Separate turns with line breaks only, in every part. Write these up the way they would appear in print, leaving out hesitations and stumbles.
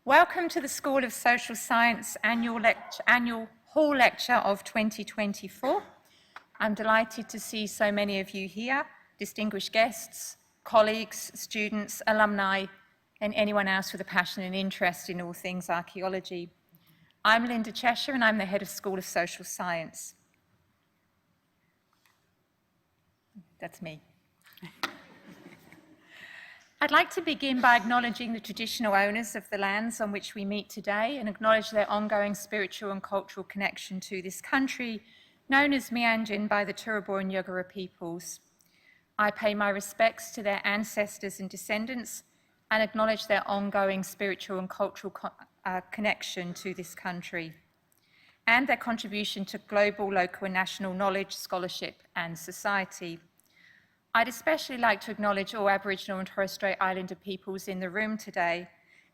Welcome to the School of Social Science annual Hall Lecture of 2024. I'm delighted to see so many of you here, distinguished guests, colleagues, students, alumni, and anyone else with a passion and interest in all things archaeology. I'm Linda Cheshire and I'm the Head of School of Social Science. That's me. I'd like to begin by acknowledging the traditional owners of the lands on which we meet today and acknowledge their ongoing spiritual and cultural connection to this country, known as Meanjin by the Turrbal and Yagara peoples. I pay my respects to their ancestors and descendants and acknowledge their ongoing spiritual and cultural connection to this country and their contribution to global, local and national knowledge, scholarship and society. I'd especially like to acknowledge all Aboriginal and Torres Strait Islander peoples in the room today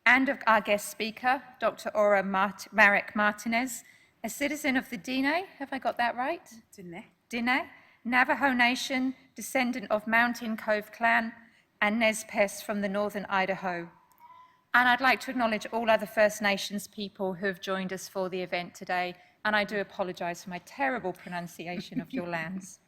and of our guest speaker, Dr Ora Marek-Martinez, a citizen of the Diné, have I got that right? Diné, Navajo Nation, descendant of Mountain Cove Clan and Nez Perce from the northern Idaho. And I'd like to acknowledge all other First Nations people who have joined us for the event today, and I do apologise for my terrible pronunciation of your lands.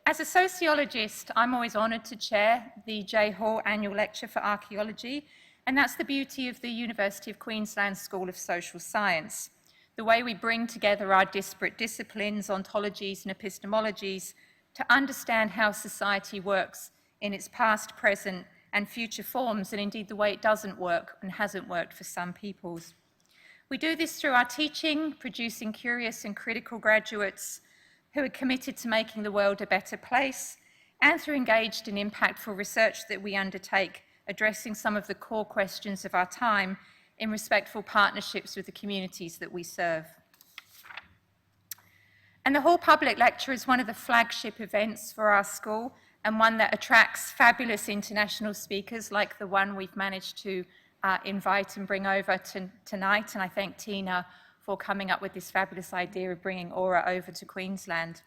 As a sociologist, I'm always honoured to chair the J Hall Annual Lecture for Archaeology, and that's the beauty of the University of Queensland School of Social Science. The way we bring together our disparate disciplines, ontologies and epistemologies to understand how society works in its past, present and future forms, and indeed the way it doesn't work and hasn't worked for some peoples. We do this through our teaching, producing curious and critical graduates who are committed to making the world a better place, and through engaged and impactful research that we undertake, addressing some of the core questions of our time in respectful partnerships with the communities that we serve. And the Hall Public Lecture is one of the flagship events for our school and one that attracts fabulous international speakers like the one we've managed to invite and bring over tonight. And I thank Tina for coming up with this fabulous idea of bringing Ora over to Queensland.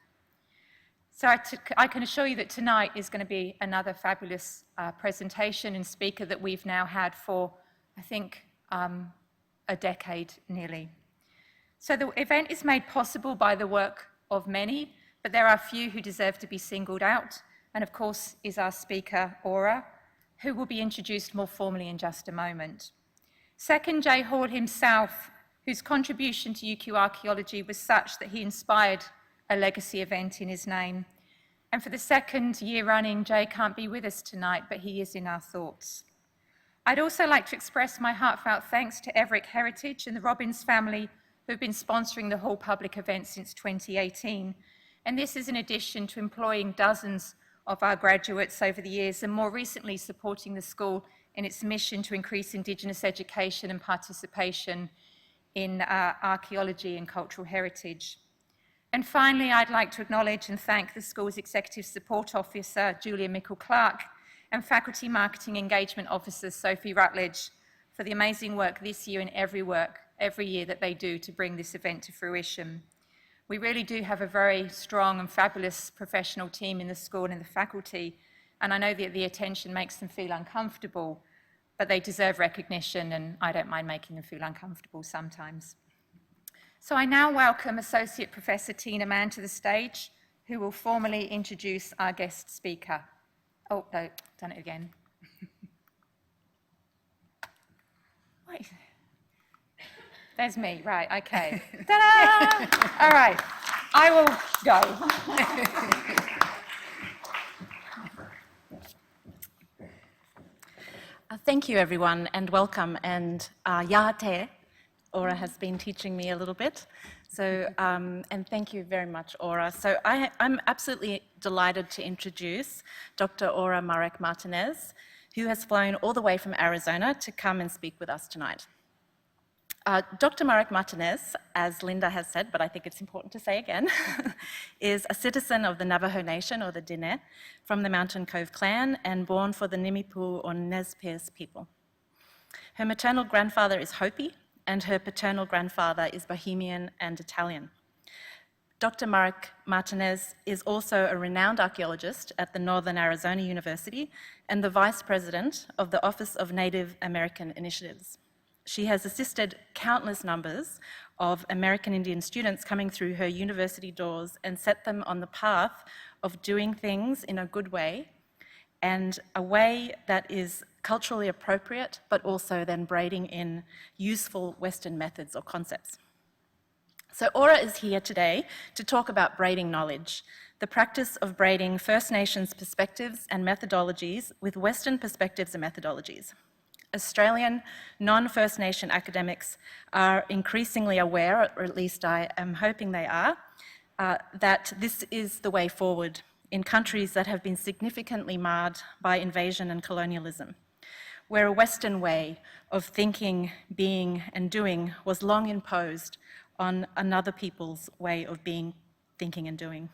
So I can assure you that tonight is going to be another fabulous presentation and speaker that we've now had for, I think, a decade nearly. So the event is made possible by the work of many, but there are a few who deserve to be singled out, and of course is our speaker, Ora, who will be introduced more formally in just a moment. Second, J Hall himself, whose contribution to UQ archaeology was such that he inspired a legacy event in his name. And for the second year running, Jay can't be with us tonight, but he is in our thoughts. I'd also like to express my heartfelt thanks to Everick Heritage and the Robbins family who have been sponsoring the Hall Public event since 2018. And this is in addition to employing dozens of our graduates over the years and more recently supporting the school in its mission to increase Indigenous education and participation in archaeology and cultural heritage. And finally, I'd like to acknowledge and thank the school's Executive Support Officer, Julia Mickle-Clark, and Faculty Marketing Engagement Officer, Sophie Rutledge, for the amazing work this year and every year that they do to bring this event to fruition. We really do have a very strong and fabulous professional team in the school and in the faculty, and I know that the attention makes them feel uncomfortable, but they deserve recognition, and I don't mind making them feel uncomfortable sometimes. So I now welcome Associate Professor Tina Mann to the stage, who will formally introduce our guest speaker. Oh, no, done it again. Wait. There's me, right, okay. Ta-da! All right, I will go.
Thank you, everyone, and welcome. And Yate, Ora has been teaching me a little bit. So, and thank you very much, Ora. So I'm absolutely delighted to introduce Dr. Ora Marek-Martinez, who has flown all the way from Arizona to come and speak with us tonight. Dr. Marek-Martinez, as Linda has said, but I think it's important to say again, is a citizen of the Navajo Nation, or the Diné, from the Mountain Cove Clan, and born for the Nimipu or Nez Perce people. Her maternal grandfather is Hopi, and her paternal grandfather is Bohemian and Italian. Dr. Marek-Martinez is also a renowned archaeologist at the Northern Arizona University and the Vice President of the Office of Native American Initiatives. she has assisted countless numbers of American Indian students coming through her university doors and set them on the path of doing things in a good way, and a way that is culturally appropriate, but also then braiding in useful Western methods or concepts. So Ora is here today to talk about braiding knowledge, the practice of braiding First Nations perspectives and methodologies with Western perspectives and methodologies. Australian non-First Nation academics are increasingly aware, or at least I am hoping they are, that this is the way forward in countries that have been significantly marred by invasion and colonialism, where a Western way of thinking, being, and doing was long imposed on another people's way of being, thinking, and doing.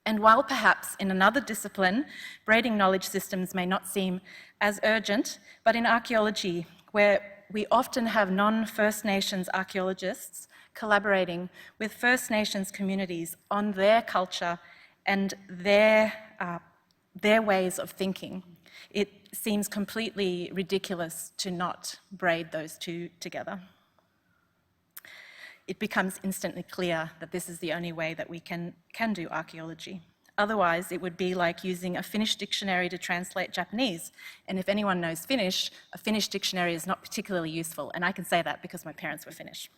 And while perhaps in another discipline, braiding knowledge systems may not seem as urgent, but in archaeology, where we often have non-First Nations archaeologists collaborating with First Nations communities on their culture and their ways of thinking, it seems completely ridiculous to not braid those two together. It becomes instantly clear that this is the only way that we can do archaeology. Otherwise, it would be like using a Finnish dictionary to translate Japanese. And if anyone knows Finnish, a Finnish dictionary is not particularly useful. And I can say that because my parents were Finnish.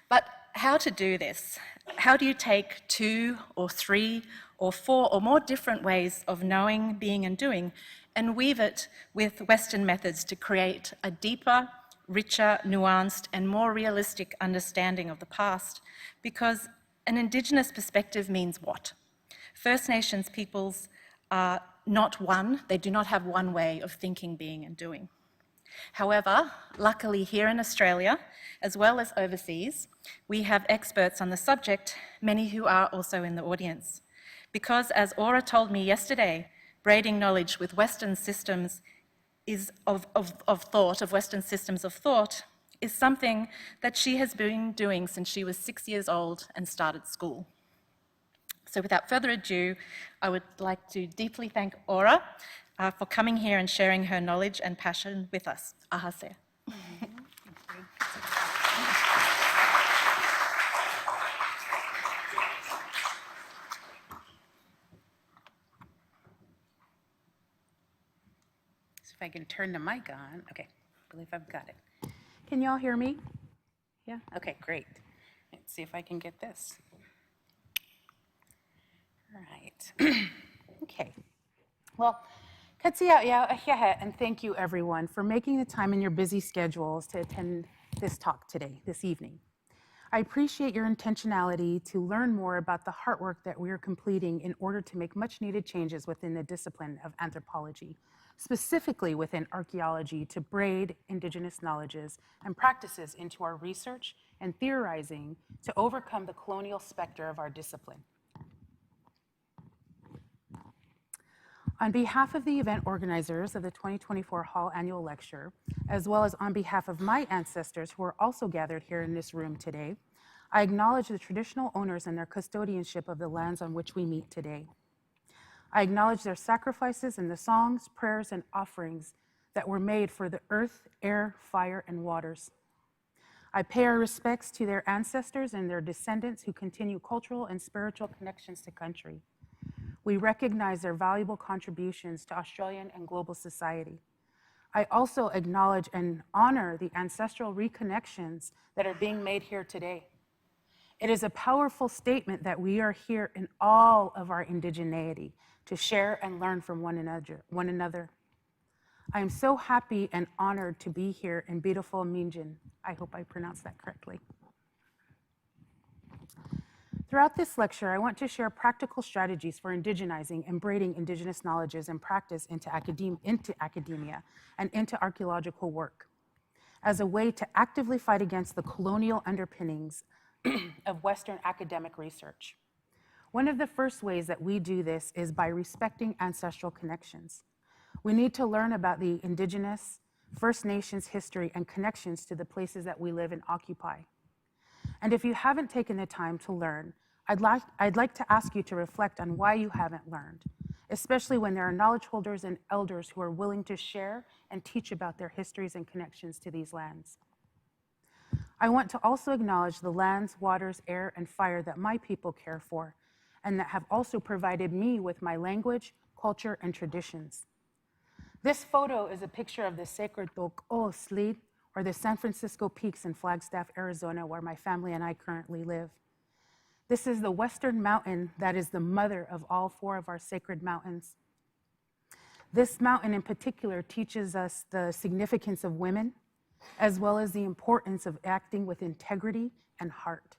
But how to do this? How do you take 2 or 3 or 4 or more different ways of knowing, being, and doing, and weave it with Western methods to create a deeper, richer, nuanced, and more realistic understanding of the past? Because an Indigenous perspective means what? First Nations peoples are not one, they do not have one way of thinking, being, and doing. However, luckily here in Australia, as well as overseas, we have experts on the subject, many who are also in the audience. Because as Ora told me yesterday, braiding knowledge with Western systems of thought, of Western systems of thought, is something that she has been doing since she was 6 years old and started school. So without further ado, I would like to deeply thank Ora for coming here and sharing her knowledge and passion with us. Ahase.
If I can turn the mic on. Okay, I believe I've got it.
Can y'all hear me? Yeah?
Okay, great. Let's see if I can get this. All right. Okay. Well,
and thank you everyone for making the time in your busy schedules to attend this talk today, this evening. I appreciate your intentionality to learn more about the hard work that we are completing in order to make much needed changes within the discipline of anthropology, specifically within archaeology, to braid Indigenous knowledges and practices into our research and theorizing to overcome the colonial specter of our discipline. On behalf of the event organizers of the 2024 Hall Annual Lecture, as well as on behalf of my ancestors who are also gathered here in this room today, I acknowledge the traditional owners and their custodianship of the lands on which we meet today. I acknowledge their sacrifices and the songs, prayers, and offerings that were made for the earth, air, fire, and waters. I pay our respects to their ancestors and their descendants who continue cultural and spiritual connections to country. We recognize their valuable contributions to Australian and global society. I also acknowledge and honor the ancestral reconnections that are being made here today. It is a powerful statement that we are here in all of our indigeneity to share and learn from one another. I am so happy and honored to be here in beautiful Minjin. I hope I pronounced that correctly. Throughout this lecture, I want to share practical strategies for indigenizing and braiding Indigenous knowledges and practice into academia and into archaeological work as a way to actively fight against the colonial underpinnings of Western academic research. One of the first ways that we do this is by respecting ancestral connections. We need to learn about the Indigenous, First Nations history and connections to the places that we live and occupy. And if you haven't taken the time to learn, I'd like to ask you to reflect on why you haven't learned especially when there are knowledge holders and elders who are willing to share and teach about their histories and connections to these lands. I want to also acknowledge the lands, waters, air, and fire that my people care for, and that have also provided me with my language, culture, and traditions. This photo is a picture of the sacred Dok-O Slid, or the San Francisco Peaks in Flagstaff, Arizona, where my family and I currently live. This is the western mountain that is the mother of all 4 of our sacred mountains. This mountain in particular teaches us the significance of women, as well as the importance of acting with integrity and heart.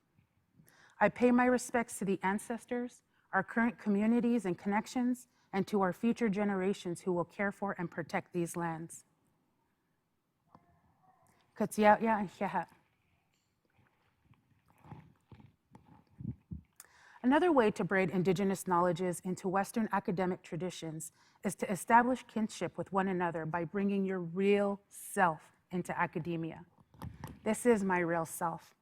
I pay my respects to the ancestors, our current communities and connections, and to our future generations who will care for and protect these lands. Another way to braid Indigenous knowledges into Western academic traditions is to establish kinship with one another by bringing your real self into academia. This is my real self.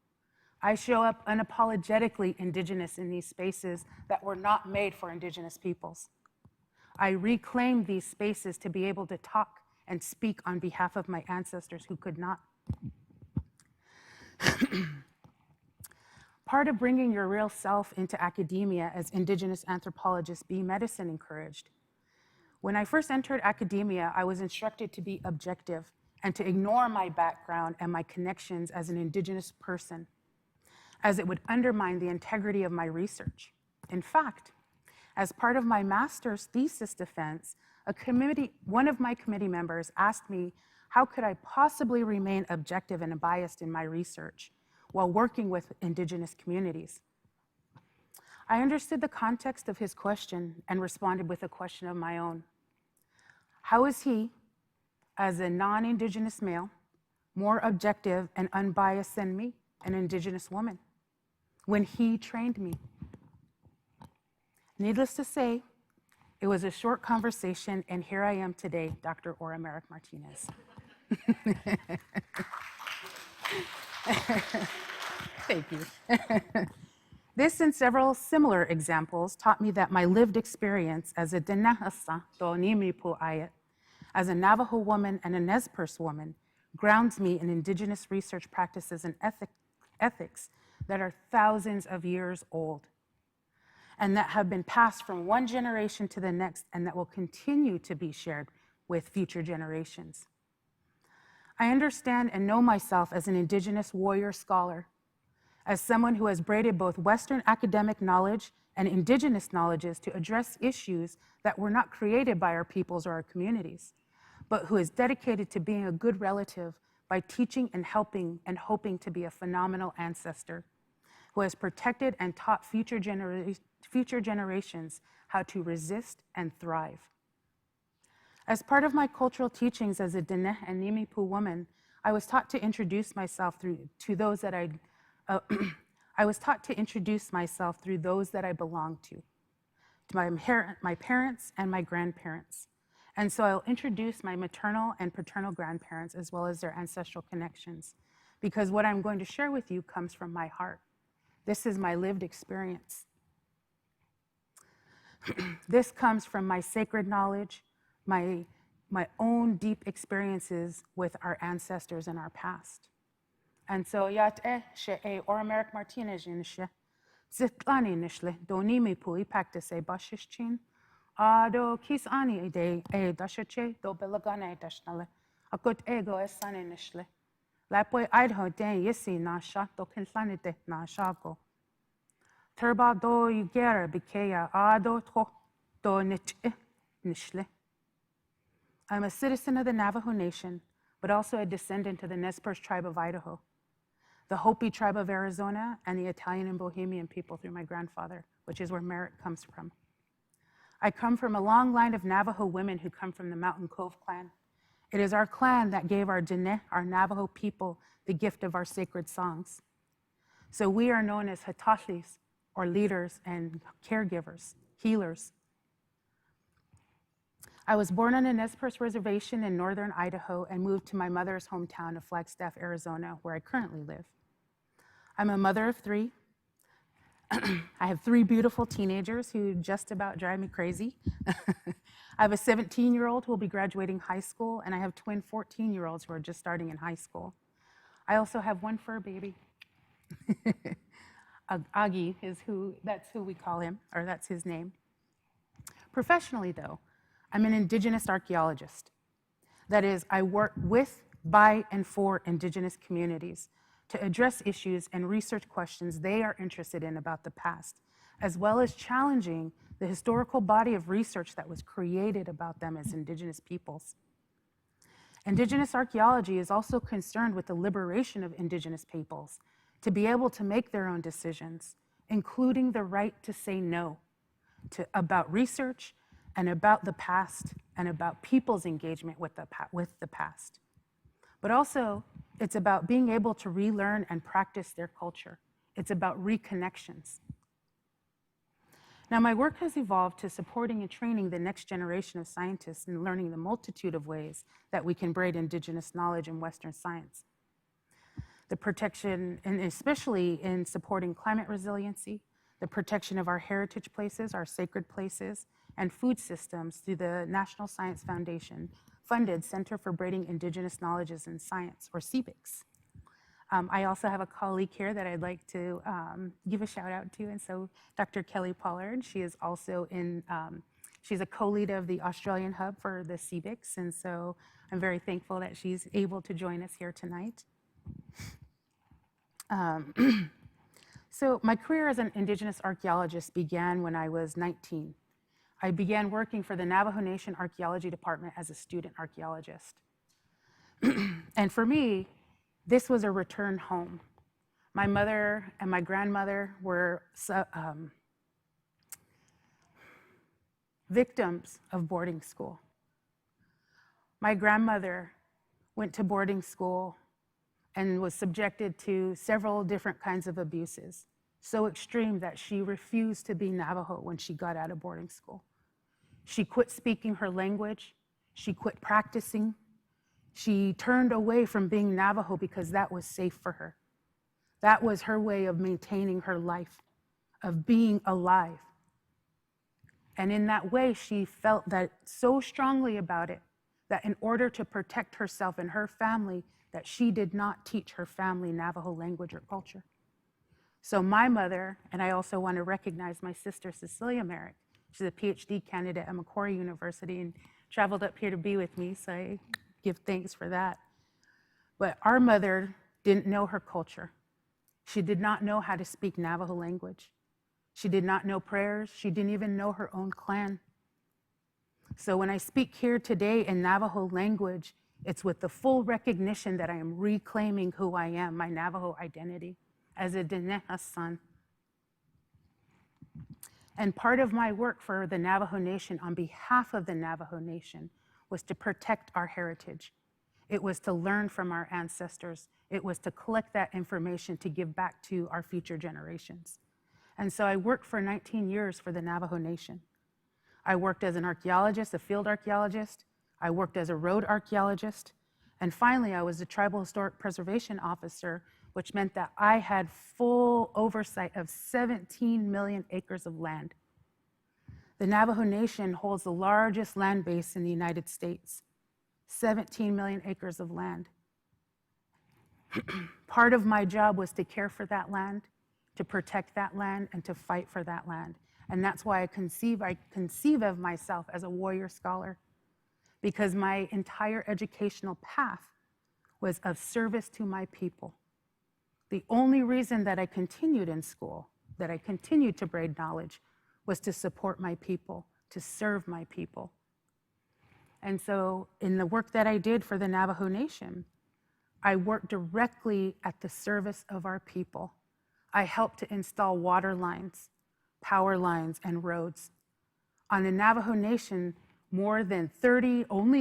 I show up unapologetically Indigenous in these spaces that were not made for Indigenous peoples. I reclaim these spaces to be able to talk and speak on behalf of my ancestors who could not. Part of bringing your real self into academia, as Indigenous anthropologists Be Medicine encouraged. When I first entered academia, I was instructed to be objective and to ignore my background and my connections as an Indigenous person, as it would undermine the integrity of my research. In fact, as part of my master's thesis defense, one of my committee members asked me, how could I possibly remain objective and unbiased in my research while working with Indigenous communities? I understood the context of his question and responded with a question of my own. How is he, as a non-Indigenous male, more objective and unbiased than me, an Indigenous woman, when he trained me? Needless to say, it was a short conversation, and here I am today, Dr. Ora Marek-Martinez. Thank you. This and several similar examples taught me that my lived experience as a Denahasa Donimipu Ayat, as a Navajo woman and a Nez Perce woman, grounds me in Indigenous research practices and ethics that are thousands of years old, and that have been passed from one generation to the next, and that will continue to be shared with future generations. I understand and know myself as an Indigenous warrior scholar, as someone who has braided both Western academic knowledge and Indigenous knowledges to address issues that were not created by our peoples or our communities, but who is dedicated to being a good relative by teaching and helping and hoping to be a phenomenal ancestor, who has protected and taught future generations how to resist and thrive. As part of my cultural teachings as a Dene and Nimipu woman, I was taught to introduce myself through those that I belong to my parents and my grandparents. And so I'll introduce my maternal and paternal grandparents as well as their ancestral connections, because what I'm going to share with you comes from my heart. This is my lived experience. This comes from my sacred knowledge, my own deep experiences with our ancestors and our past. And so Ora Marek-Martinez zitlani nishle donimi pui paktise bashishchin ado kisani de dashache do belagane dashnale akut ego esani nishle lapoi Idaho den yisi na sha do kintlani de na shago turba do yugera bikeya ado to do nich nishle. I'm a citizen of the Navajo Nation, but also a descendant of the Nez Perce tribe of Idaho, the Hopi tribe of Arizona, and the Italian and Bohemian people through my grandfather, which is where Merritt comes from. I come from a long line of Navajo women who come from the Mountain Cove clan. It is our clan that gave our Dene, our Navajo people, the gift of our sacred songs. So we are known as Hatashis, or leaders and caregivers, healers. I was born on a Nez Perce reservation in northern Idaho and moved to my mother's hometown of Flagstaff, Arizona, where I currently live. I'm a mother of 3. I have 3 beautiful teenagers who just about drive me crazy. I have a 17-year-old who will be graduating high school, and I have twin 14-year-olds who are just starting in high school. I also have 1 fur baby. Augie that's who we call him, or that's his name. Professionally, though, I'm an Indigenous archaeologist. That is, I work with, by, and for Indigenous communities to address issues and research questions they are interested in about the past, as well as challenging the historical body of research that was created about them as Indigenous peoples. Indigenous archaeology is also concerned with the liberation of Indigenous peoples to be able to make their own decisions, including the right to say no about research and about the past and about people's engagement with the past. But also, it's about being able to relearn and practice their culture. It's about reconnections. Now, my work has evolved to supporting and training the next generation of scientists in learning the multitude of ways that we can braid Indigenous knowledge in Western science. The protection, and especially in supporting climate resiliency, the protection of our heritage places, our sacred places, and food systems through the National Science Foundation funded Center for Braiding Indigenous Knowledges in Science, or CBICS. I also have a colleague here that I'd like to give a shout out to, and so Dr. Kelly Pollard, she is also she's a co-lead of the Australian Hub for the CBICS, and so I'm very thankful that she's able to join us here tonight. So my career as an Indigenous archaeologist began when I was 19. I began working for the Navajo Nation Archaeology Department as a student archaeologist. And for me, this was a return home. My mother and my grandmother were victims of boarding school. My grandmother went to boarding school and was subjected to several different kinds of abuses, so extreme that she refused to be Navajo when she got out of boarding school. She quit speaking her language, she quit practicing, she turned away from being Navajo because that was safe for her. That was her way of maintaining her life, of being alive. And in that way, she felt that so strongly about it that in order to protect herself and her family, that she did not teach her family Navajo language or culture. So my mother, and I also want to recognize my sister, Cecilia Marek. She's a PhD candidate at Macquarie University and traveled up here to be with me, so I give thanks for that. But our mother didn't know her culture. She did not know how to speak Navajo language. She did not know prayers. She didn't even know her own clan. So when I speak here today in Navajo language, it's with the full recognition that I am reclaiming who I am, my Navajo identity, as a Dineha son. And part of my work for the Navajo Nation on behalf of the Navajo Nation was to protect our heritage. It was to learn from our ancestors. It was to collect that information to give back to our future generations. And so I worked for 19 years for the Navajo Nation. I worked as an archaeologist, a field archaeologist. I worked as a road archaeologist. And finally, I was a tribal historic preservation officer, which meant that I had full oversight of 17 million acres of land. The Navajo Nation holds the largest land base in the United States, 17 million acres of land. Part of my job was to care for that land, to protect that land, and to fight for that land. And that's why I conceive of myself as a warrior scholar, because my entire educational path was of service to my people. The only reason that I continued in school, that I continued to braid knowledge, was to support my people, to serve my people. And so in the work that I did for the Navajo Nation, I worked directly at the service of our people. I helped to install water lines, power lines, and roads. On the Navajo Nation, only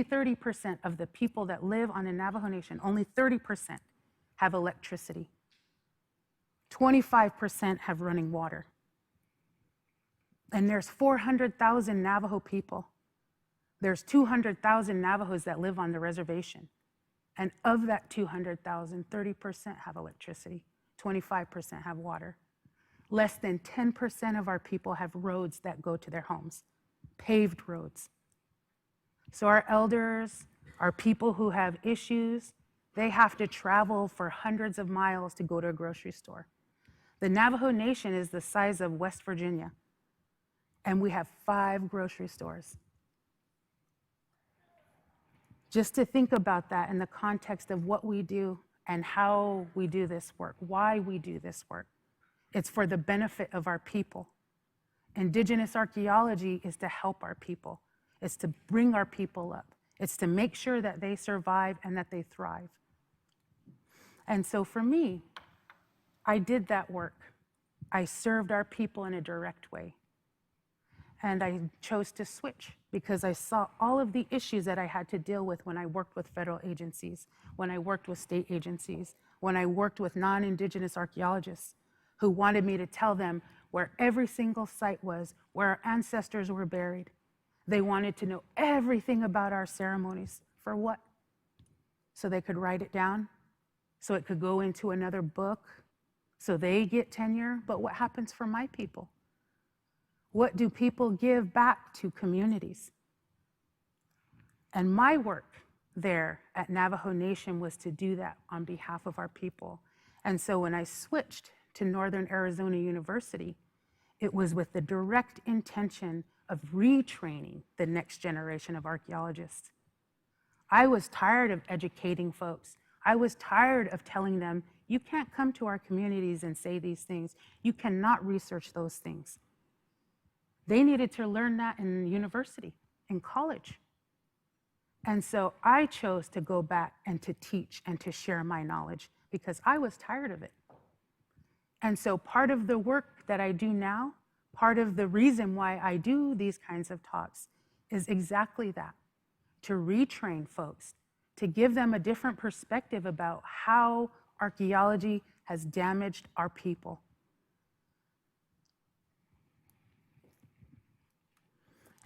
30% of the people that live on the Navajo Nation, only 30% have electricity. 25% have running water. And there's 400,000 Navajo people. There's 200,000 Navajos that live on the reservation. And of that 200,000, 30% have electricity, 25% have water. Less than 10% of our people have roads that go to their homes, paved roads. So our elders, our people who have issues, they have to travel for hundreds of miles to go to a grocery store. The Navajo Nation is the size of West Virginia, and we have 5 grocery stores. Just to think about that in the context of what we do and how we do this work, why we do this work. It's for the benefit of our people. Indigenous archaeology is to help our people. It's to bring our people up. It's to make sure that they survive and that they thrive. And so for me, I did that work. I served our people in a direct way. And I chose to switch because I saw all of the issues that I had to deal with when I worked with federal agencies, when I worked with state agencies, when I worked with non-Indigenous archaeologists who wanted me to tell them where every single site was, where our ancestors were buried. They wanted to know everything about our ceremonies. For what? So they could write it down, so it could go into another book, so they get tenure. But what happens for my people? What do people give back to communities? And my work there at Navajo Nation was to do that on behalf of our people. And so when I switched to Northern Arizona University, it was with the direct intention of retraining the next generation of archaeologists. I was tired of educating folks. I was tired of telling them, you can't come to our communities and say these things. You cannot research those things. They needed to learn that in university, in college. And so I chose to go back and to teach and to share my knowledge because I was tired of it. And so part of the work that I do now, part of the reason why I do these kinds of talks is exactly that, to retrain folks, to give them a different perspective about how archaeology has damaged our people.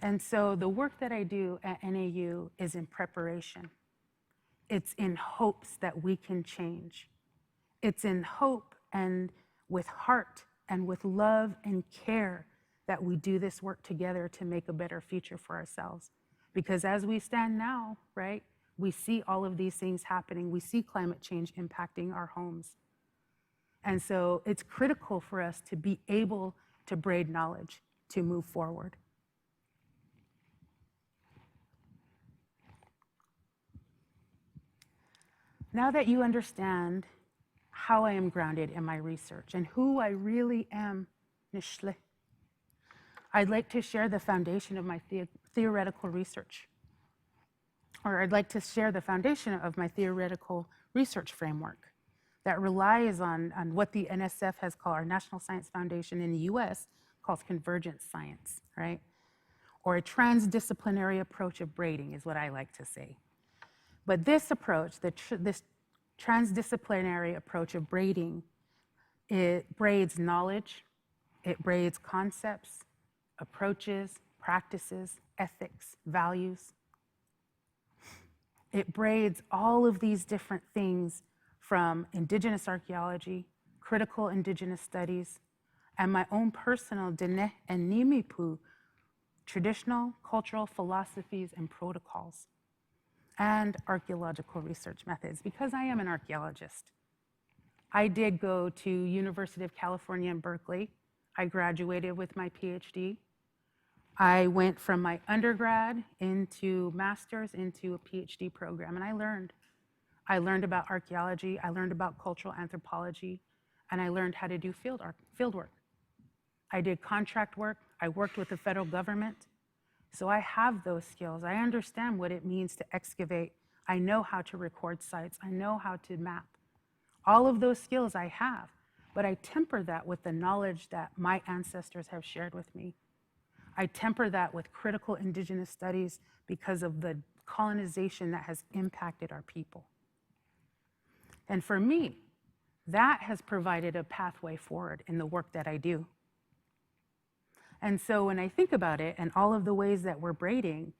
And so the work that I do at NAU is in preparation. It's in hopes that we can change. It's in hope and with heart and with love and care that we do this work together to make a better future for ourselves. Because as we stand now, right, we see all of these things happening. We see climate change impacting our homes. And so it's critical for us to be able to braid knowledge to move forward. Now that you understand how I am grounded in my research and who I really am, Nishle, I'd like to share the foundation of my theoretical research. Or I'd like to share the foundation of my theoretical research framework that relies on what the NSF has called, our National Science Foundation in the US, calls convergent science, right? Or transdisciplinary approach of braiding is what I like to say. But this approach, this transdisciplinary approach of braiding, it braids knowledge, it braids concepts, approaches, practices, ethics, values. It braids all of these different things from Indigenous archaeology, critical Indigenous studies, and my own personal Dene and Nimipu traditional cultural philosophies and protocols, and archaeological research methods, because I am an archaeologist. I did go to University of California in Berkeley. I graduated with my PhD. I went from my undergrad into master's into a PhD program, and I learned. I learned about archaeology, I learned about cultural anthropology, and I learned how to do field work. I did contract work, I worked with the federal government, so I have those skills. I understand what it means to excavate. I know how to record sites. I know how to map. All of those skills I have, but I temper that with the knowledge that my ancestors have shared with me. I temper that with critical Indigenous studies because of the colonization that has impacted our people. And for me, that has provided a pathway forward in the work that I do. And so when I think about it and all of the ways that we're braiding,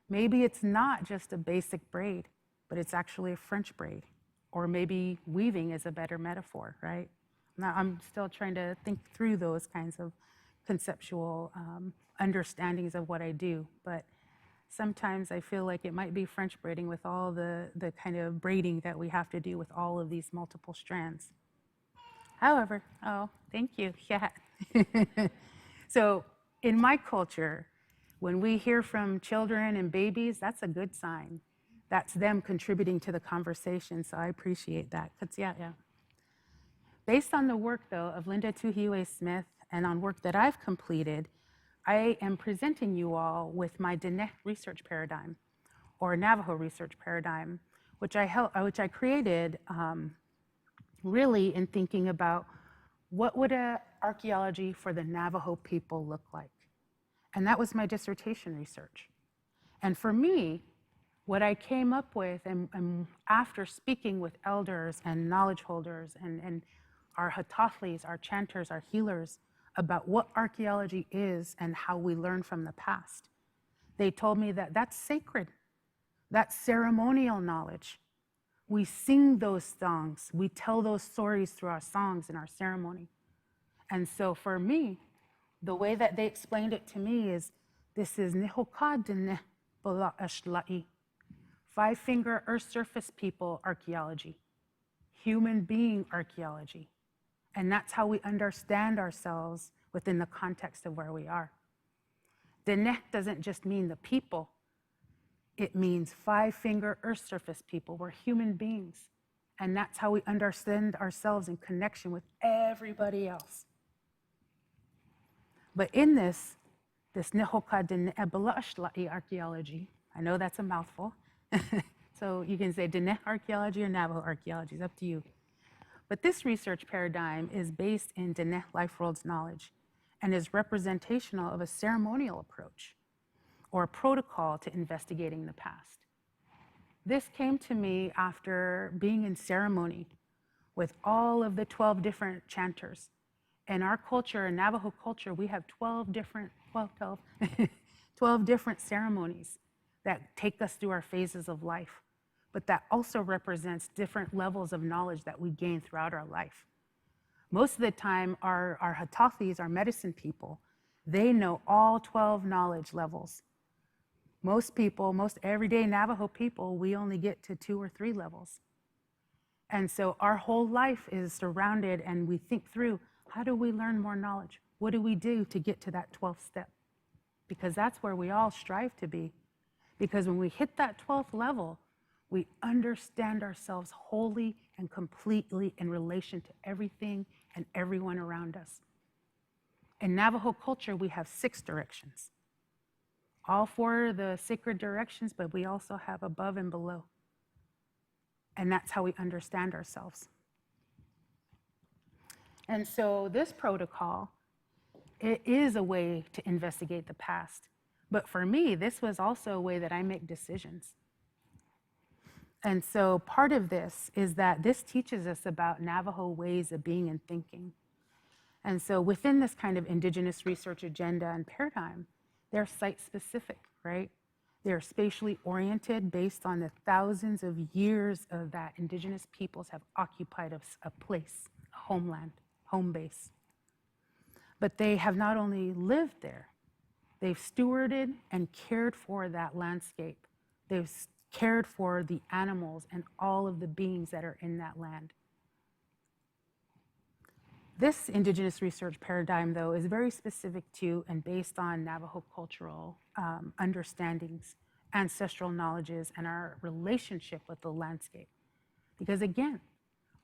maybe it's not just a basic braid, but it's actually a French braid. Or maybe weaving is a better metaphor, right? Now, I'm still trying to think through those kinds of conceptual understandings of what I do, but sometimes I feel like it might be French braiding with all the kind of braiding that we have to do with all of these multiple strands. However, oh, thank you, yeah. So in my culture, when we hear from children and babies, that's a good sign. That's them contributing to the conversation, so I appreciate that. Yeah. Based on the work, though, of Linda Tuhiwe Smith and on work that I've completed, I am presenting you all with my Diné research paradigm, or Navajo research paradigm, which I created really in thinking about what would an archaeology for the Navajo people look like. And that was my dissertation research. And for me, what I came up with, and after speaking with elders and knowledge holders and our hatathlis, our chanters, our healers, about what archaeology is and how we learn from the past, they told me that that's sacred, that's ceremonial knowledge. We sing those songs, we tell those stories through our songs and our ceremony. And so for me, the way that they explained it to me is, this is Nihokadene Bala Ashlai, 5-finger earth surface people archaeology, human being archaeology. And that's how we understand ourselves within the context of where we are. Dene doesn't just mean the people, it means 5-finger earth surface people. We're human beings. And that's how we understand ourselves in connection with everybody else. But in this Nehoka Dene Ebala Ashlai archaeology, I know that's a mouthful, so you can say Dene archaeology or Navajo archaeology, it's up to you. But this research paradigm is based in Dene life worlds knowledge and is representational of a ceremonial approach or a protocol to investigating the past. This came to me after being in ceremony with all of the 12 different chanters. In our culture, in Navajo culture, we have 12 different ceremonies that take us through our phases of life, but that also represents different levels of knowledge that we gain throughout our life. Most of the time, our hatathis, our medicine people, they know all 12 knowledge levels. Most people, most everyday Navajo people, we only get to 2 or 3 levels. And so our whole life is surrounded, and we think through, how do we learn more knowledge? What do we do to get to that 12th step? Because that's where we all strive to be. Because when we hit that 12th level, we understand ourselves wholly and completely in relation to everything and everyone around us. In Navajo culture, we have 6 directions. All 4 are the sacred directions, but we also have above and below. And that's how we understand ourselves. And so this protocol, it is a way to investigate the past. But for me, this was also a way that I make decisions. And so part of this is that this teaches us about Navajo ways of being and thinking. And so within this kind of Indigenous research agenda and paradigm, they're site-specific, right? They're spatially oriented based on the thousands of years of that Indigenous peoples have occupied a place, a homeland, home base. But they have not only lived there, they've stewarded and cared for that landscape. They've cared for the animals and all of the beings that are in that land. This Indigenous research paradigm, though, is very specific to and based on Navajo cultural understandings, ancestral knowledges, and our relationship with the landscape. Because again,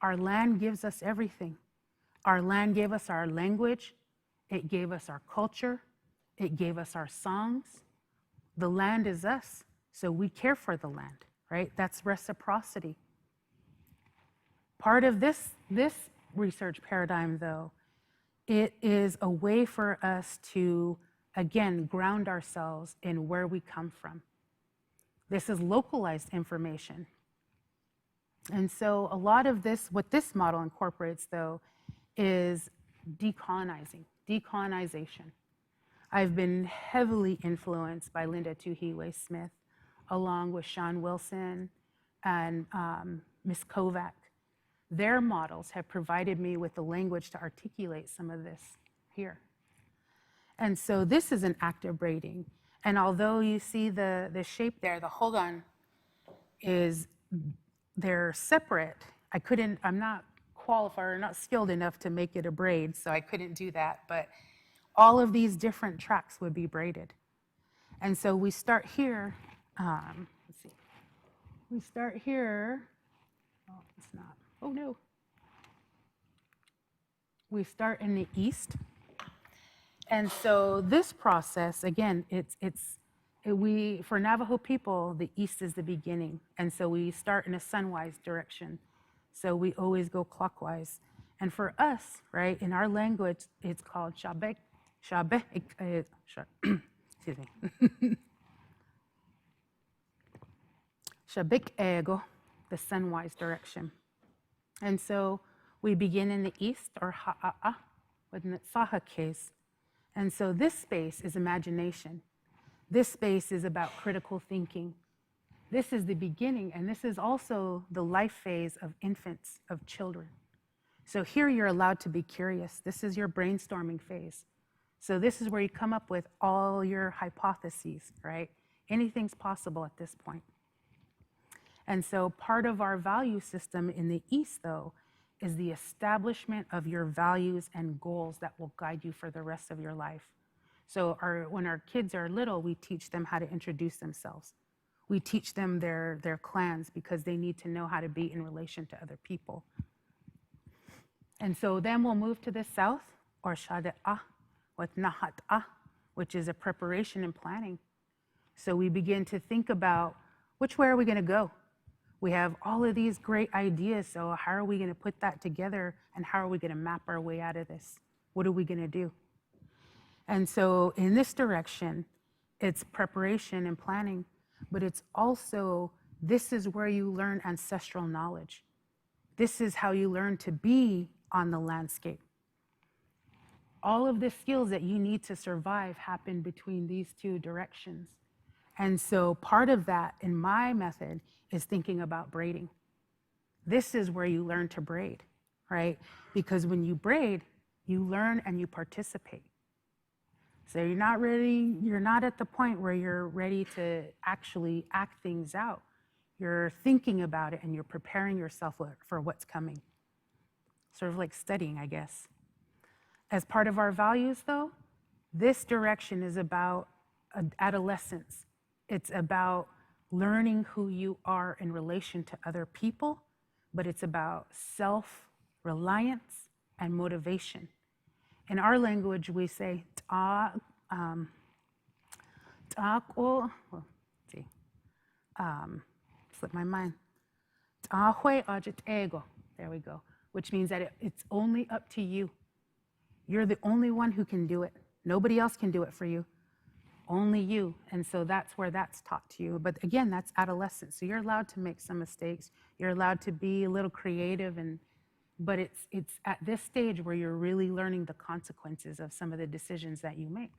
our land gives us everything. Our land gave us our language, it gave us our culture, it gave us our songs. The land is us, so we care for the land, right? That's reciprocity. Part of this research paradigm, though, it is a way for us to, again, ground ourselves in where we come from. This is localized information. And so a lot of this, what this model incorporates, though, is decolonization. I've been heavily influenced by Linda Tuhiwe Smith, along with Sean Wilson and Ms. Kovac, their models have provided me with the language to articulate some of this here. And so this is an act of braiding. And although you see the shape there, the hold on they're separate. I'm not qualified or not skilled enough to make it a braid, so I couldn't do that. But all of these different tracks would be braided. And so we start here. Let's see. We start here. Oh, it's not. Oh, no. We start in the east. And so this process, again, for Navajo people, the east is the beginning. And so we start in a sunwise direction. So we always go clockwise. And for us, right, in our language, it's called excuse me. Shabik ego, the sunwise direction. And so we begin in the east, or ha'a, with Nitsaha case. And so this space is imagination. This space is about critical thinking. This is the beginning, and this is also the life phase of infants, of children. So here you're allowed to be curious. This is your brainstorming phase. So this is where you come up with all your hypotheses, right? Anything's possible at this point. And so part of our value system in the East, though, is the establishment of your values and goals that will guide you for the rest of your life. So when our kids are little, we teach them how to introduce themselves. We teach them their clans because they need to know how to be in relation to other people. And so then we'll move to the south, or Shade'a, with Nahat'a, which is a preparation and planning. So we begin to think about which way are we going to go? We have all of these great ideas, so how are we going to put that together, and how are we going to map our way out of this? What are we going to do? And so in this direction, it's preparation and planning, but it's also, this is where you learn ancestral knowledge. This is how you learn to be on the landscape. All of the skills that you need to survive happen between these two directions. And so part of that in my method is thinking about braiding. This is where you learn to braid, right? Because when you braid, you learn and you participate. So you're not at the point where you're ready to actually act things out. You're thinking about it and you're preparing yourself for what's coming. Sort of like studying, I guess. As part of our values, though, this direction is about adolescence. It's about learning who you are in relation to other people, but it's about self-reliance and motivation. In our language, we say, slipped my mind. There we go, which means that it's only up to you. You're the only one who can do it. Nobody else can do it for you. Only you. And so that's where that's taught to you. But again, that's adolescence. So you're allowed to make some mistakes. You're allowed to be a little creative, but it's at this stage where you're really learning the consequences of some of the decisions that you make.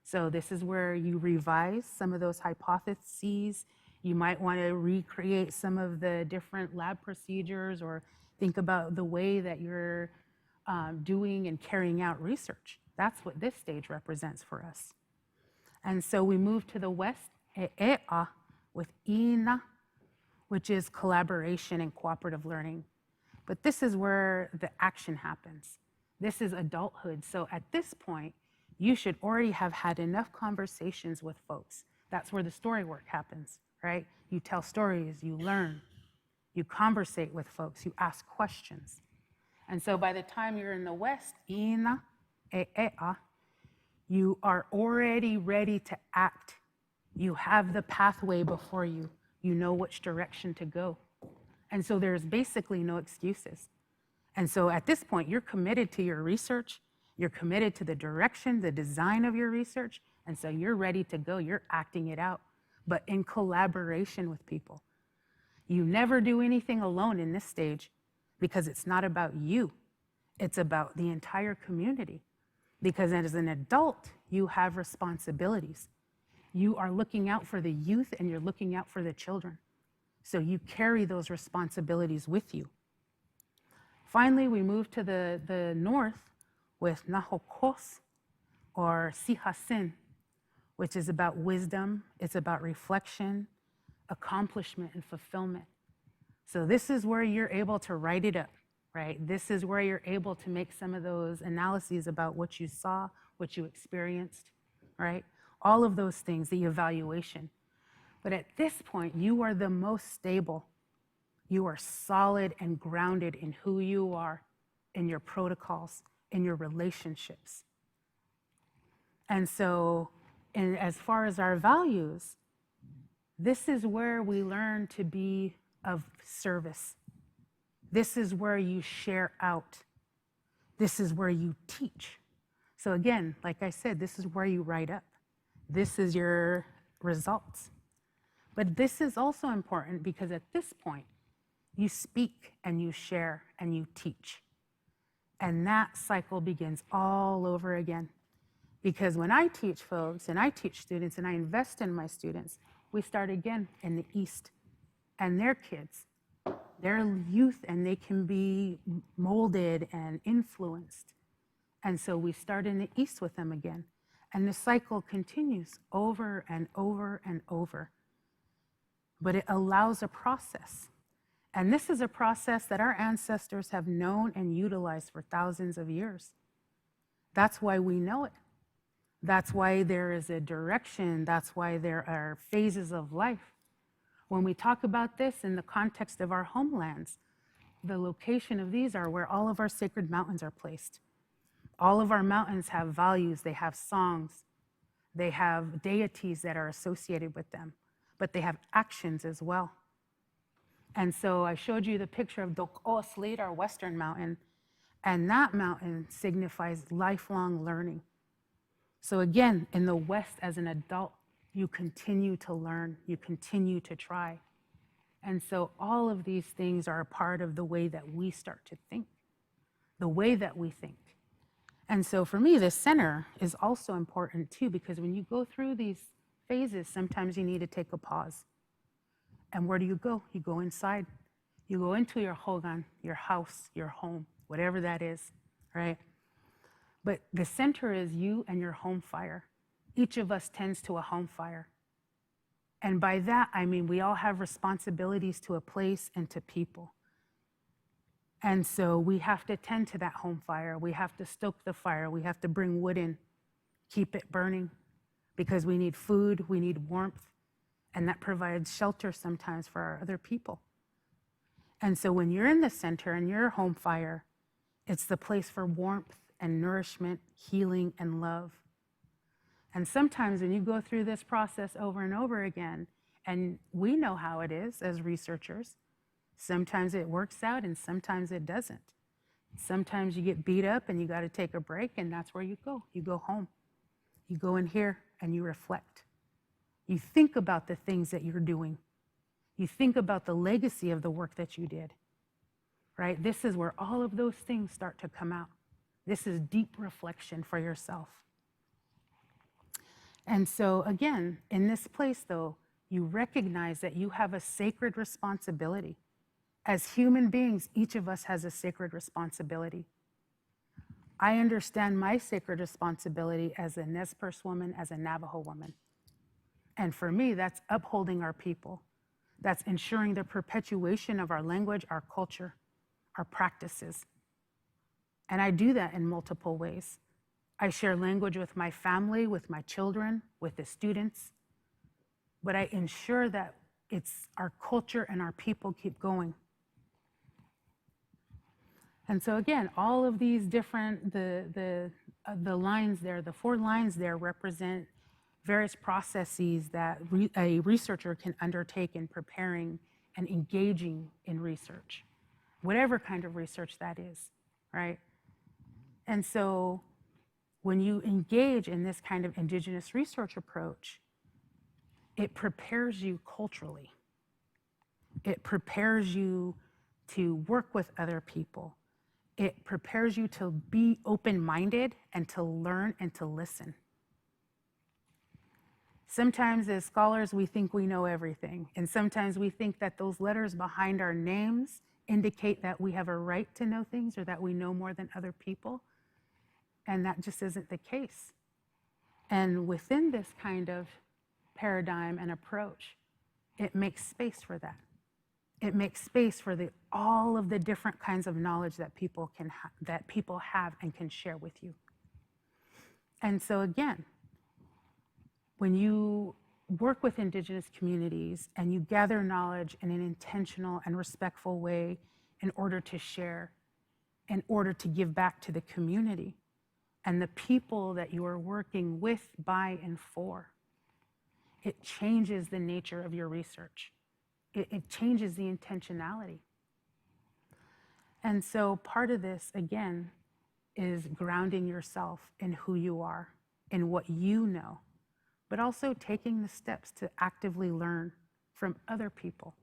So this is where you revise some of those hypotheses. You might want to recreate some of the different lab procedures, or think about the way that you're doing and carrying out research. That's what this stage represents for us. And so we move to the west, E'e'a, with Ina, which is collaboration and cooperative learning. But this is where the action happens. This is adulthood. So at this point, you should already have had enough conversations with folks. That's where the story work happens, right? You tell stories, you learn, you conversate with folks, you ask questions. And so by the time you're in the west, Ina, E'e'a, you are already ready to act. You have the pathway before you. You know which direction to go. And so there's basically no excuses. And so at this point, you're committed to your research. You're committed to the direction, the design of your research. And so you're ready to go. You're acting it out, but in collaboration with people. You never do anything alone in this stage, because it's not about you. It's about the entire community. Because as an adult, you have responsibilities. You are looking out for the youth and you're looking out for the children. So you carry those responsibilities with you. Finally, we move to the north with Nahokos, or Sihasin, which is about wisdom, it's about reflection, accomplishment, and fulfillment. So this is where you're able to write it up, right? This is where you're able to make some of those analyses about what you saw, what you experienced, right? All of those things, the evaluation. But at this point, you are the most stable. You are solid and grounded in who you are, in your protocols, in your relationships. And so, as far as our values, this is where we learn to be of service. This is where you share out. This is where you teach. So again, like I said, this is where you write up. This is your results. But this is also important because at this point, you speak and you share and you teach. And that cycle begins all over again. Because when I teach folks and I teach students and I invest in my students, we start again in the East. And their kids, their youth, and they can be molded and influenced. And so we start in the East with them again. And the cycle continues over and over and over. But it allows a process. And this is a process that our ancestors have known and utilized for thousands of years. That's why we know it. That's why there is a direction. That's why there are phases of life. When we talk about this in the context of our homelands, the location of these are where all of our sacred mountains are placed. All of our mountains have values, they have songs, they have deities that are associated with them, but they have actions as well. And so I showed you the picture of Dok Oslit, our western mountain, and that mountain signifies lifelong learning. So again, in the West as an adult, you continue to learn, you continue to try. And so all of these things are a part of the way that we start to think, the way that we think. And so for me, the center is also important too, because when you go through these phases, sometimes you need to take a pause. And where do you go? You go inside. You go into your hogan, your house, your home, whatever that is, right? But the center is you and your home fire. Each of us tends to a home fire. And by that, I mean we all have responsibilities to a place and to people. And so we have to tend to that home fire. We have to stoke the fire. We have to bring wood in, keep it burning, because we need food, we need warmth, and that provides shelter sometimes for our other people. And so when you're in the center and your home fire, it's the place for warmth and nourishment, healing, and love. And sometimes when you go through this process over and over again, and we know how it is as researchers, sometimes it works out and sometimes it doesn't. Sometimes you get beat up and you got to take a break, and that's where you go. You go home. You go in here and you reflect. You think about the things that you're doing. You think about the legacy of the work that you did, right? This is where all of those things start to come out. This is deep reflection for yourself. And so again, in this place though, you recognize that you have a sacred responsibility. As human beings, each of us has a sacred responsibility. I understand my sacred responsibility as a Nez Perce woman, as a Navajo woman. And for me, that's upholding our people. That's ensuring the perpetuation of our language, our culture, our practices. And I do that in multiple ways. I share language with my family, with my children, with the students, but I ensure that it's our culture and our people keep going. And so again, all of these different, the lines there, the 4 lines there represent various processes that a researcher can undertake in preparing and engaging in research, whatever kind of research that is, right? And so when you engage in this kind of Indigenous research approach, it prepares you culturally. It prepares you to work with other people. It prepares you to be open-minded and to learn and to listen. Sometimes as scholars, we think we know everything. And sometimes we think that those letters behind our names indicate that we have a right to know things or that we know more than other people. And that just isn't the case. And within this kind of paradigm and approach, it makes space for that. It makes space for all of the different kinds of knowledge that people have and can share with you. And so again, when you work with Indigenous communities and you gather knowledge in an intentional and respectful way in order to share, in order to give back to the community and the people that you are working with, by, and for, it changes the nature of your research. It changes the intentionality. And so part of this, again, is grounding yourself in who you are, in what you know, but also taking the steps to actively learn from other people.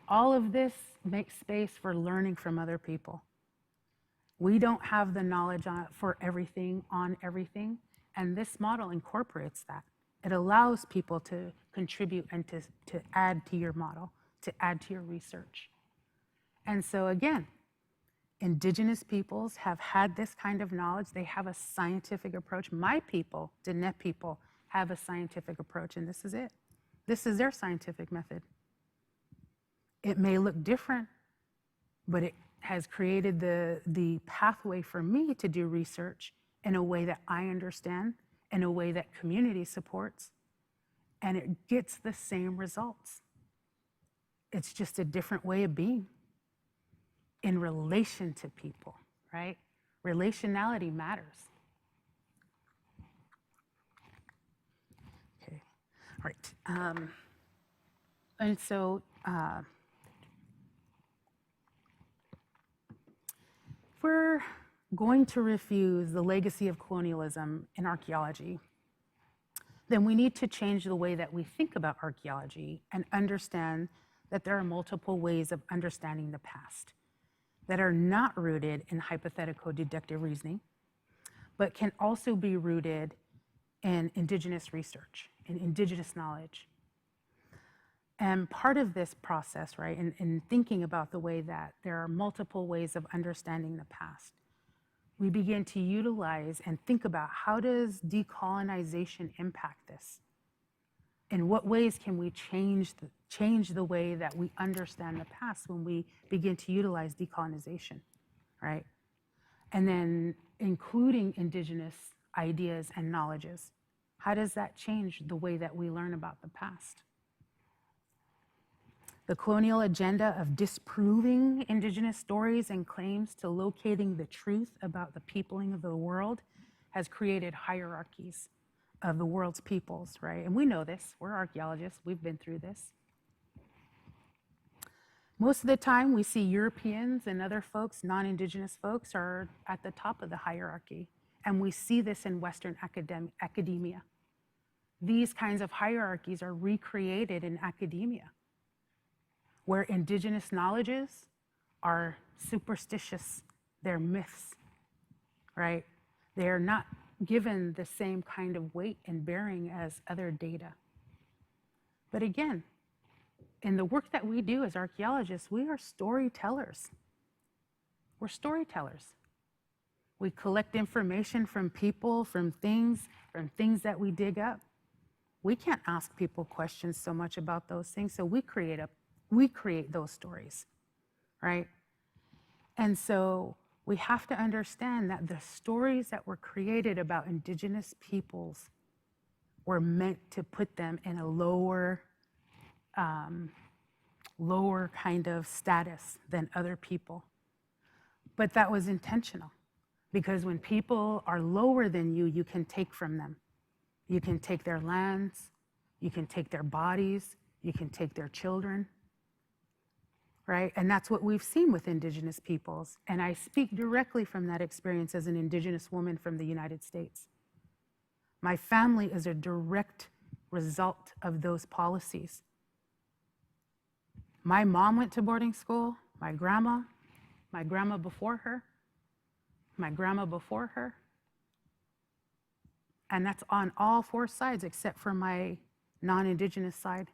All of this makes space for learning from other people. We don't have the knowledge for everything, on everything, and this model incorporates that. It allows people to contribute and to add to your model, to add to your research. And so again, Indigenous peoples have had this kind of knowledge. They have a scientific approach. My people, Diné people, have a scientific approach, and this is it. This is their scientific method. It may look different, but it has created the pathway for me to do research in a way that I understand, in a way that community supports, and it gets the same results. It's just a different way of being in relation to people, right? Relationality matters. Okay, all right. And so, if we're going to refuse the legacy of colonialism in archaeology, then we need to change the way that we think about archaeology and understand that there are multiple ways of understanding the past that are not rooted in hypothetical deductive reasoning, but can also be rooted in Indigenous research, in Indigenous knowledge. And part of this process, right, in thinking about the way that there are multiple ways of understanding the past, we begin to utilize and think about how does decolonization impact this? In what ways can we change the way that we understand the past when we begin to utilize decolonization, right? And then including Indigenous ideas and knowledges. How does that change the way that we learn about the past? The colonial agenda of disproving Indigenous stories and claims to locating the truth about the peopling of the world has created hierarchies of the world's peoples, right? And we know this, we're archaeologists, we've been through this. Most of the time we see Europeans and other folks, non-Indigenous folks, are at the top of the hierarchy. And we see this in Western academia. These kinds of hierarchies are recreated in academia, where Indigenous knowledges are superstitious, they're myths, right? They are not given the same kind of weight and bearing as other data. But again, in the work that we do as archaeologists, we are storytellers. We're storytellers. We collect information from people, from things that we dig up. We can't ask people questions so much about those things, so we create those stories, right? And so we have to understand that the stories that were created about Indigenous peoples were meant to put them in a lower kind of status than other people. But that was intentional, because when people are lower than you, you can take from them. You can take their lands, you can take their bodies, you can take their children, right? And that's what we've seen with Indigenous peoples. And I speak directly from that experience as an Indigenous woman from the United States. My family is a direct result of those policies. My mom went to boarding school, my grandma before her, my grandma before her. And that's on all four sides except for my non-Indigenous side.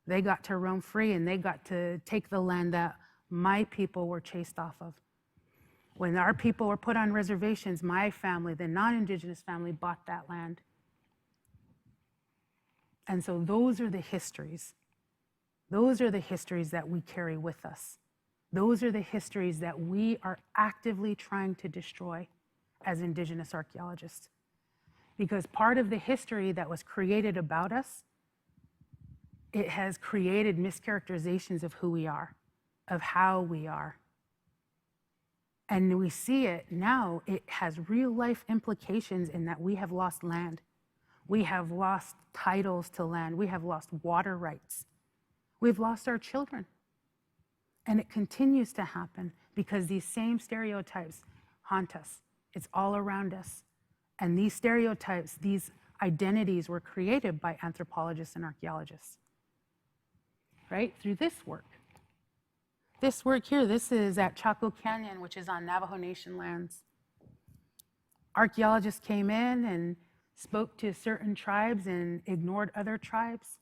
They got to roam free and they got to take the land that my people were chased off of. When our people were put on reservations, my family, the non-Indigenous family, bought that land. And so those are the histories. Those are the histories that we carry with us. Those are the histories that we are actively trying to destroy as Indigenous archaeologists. Because part of the history that was created about us, it has created mischaracterizations of who we are, of how we are. And we see it now, it has real life implications in that we have lost land. We have lost titles to land. We have lost water rights. We've lost our children. And it continues to happen because these same stereotypes haunt us. It's all around us. And these stereotypes, these identities were created by anthropologists and archaeologists, right? Through this work. This work here, this is at Chaco Canyon, which is on Navajo Nation lands. Archaeologists came in and spoke to certain tribes and ignored other tribes.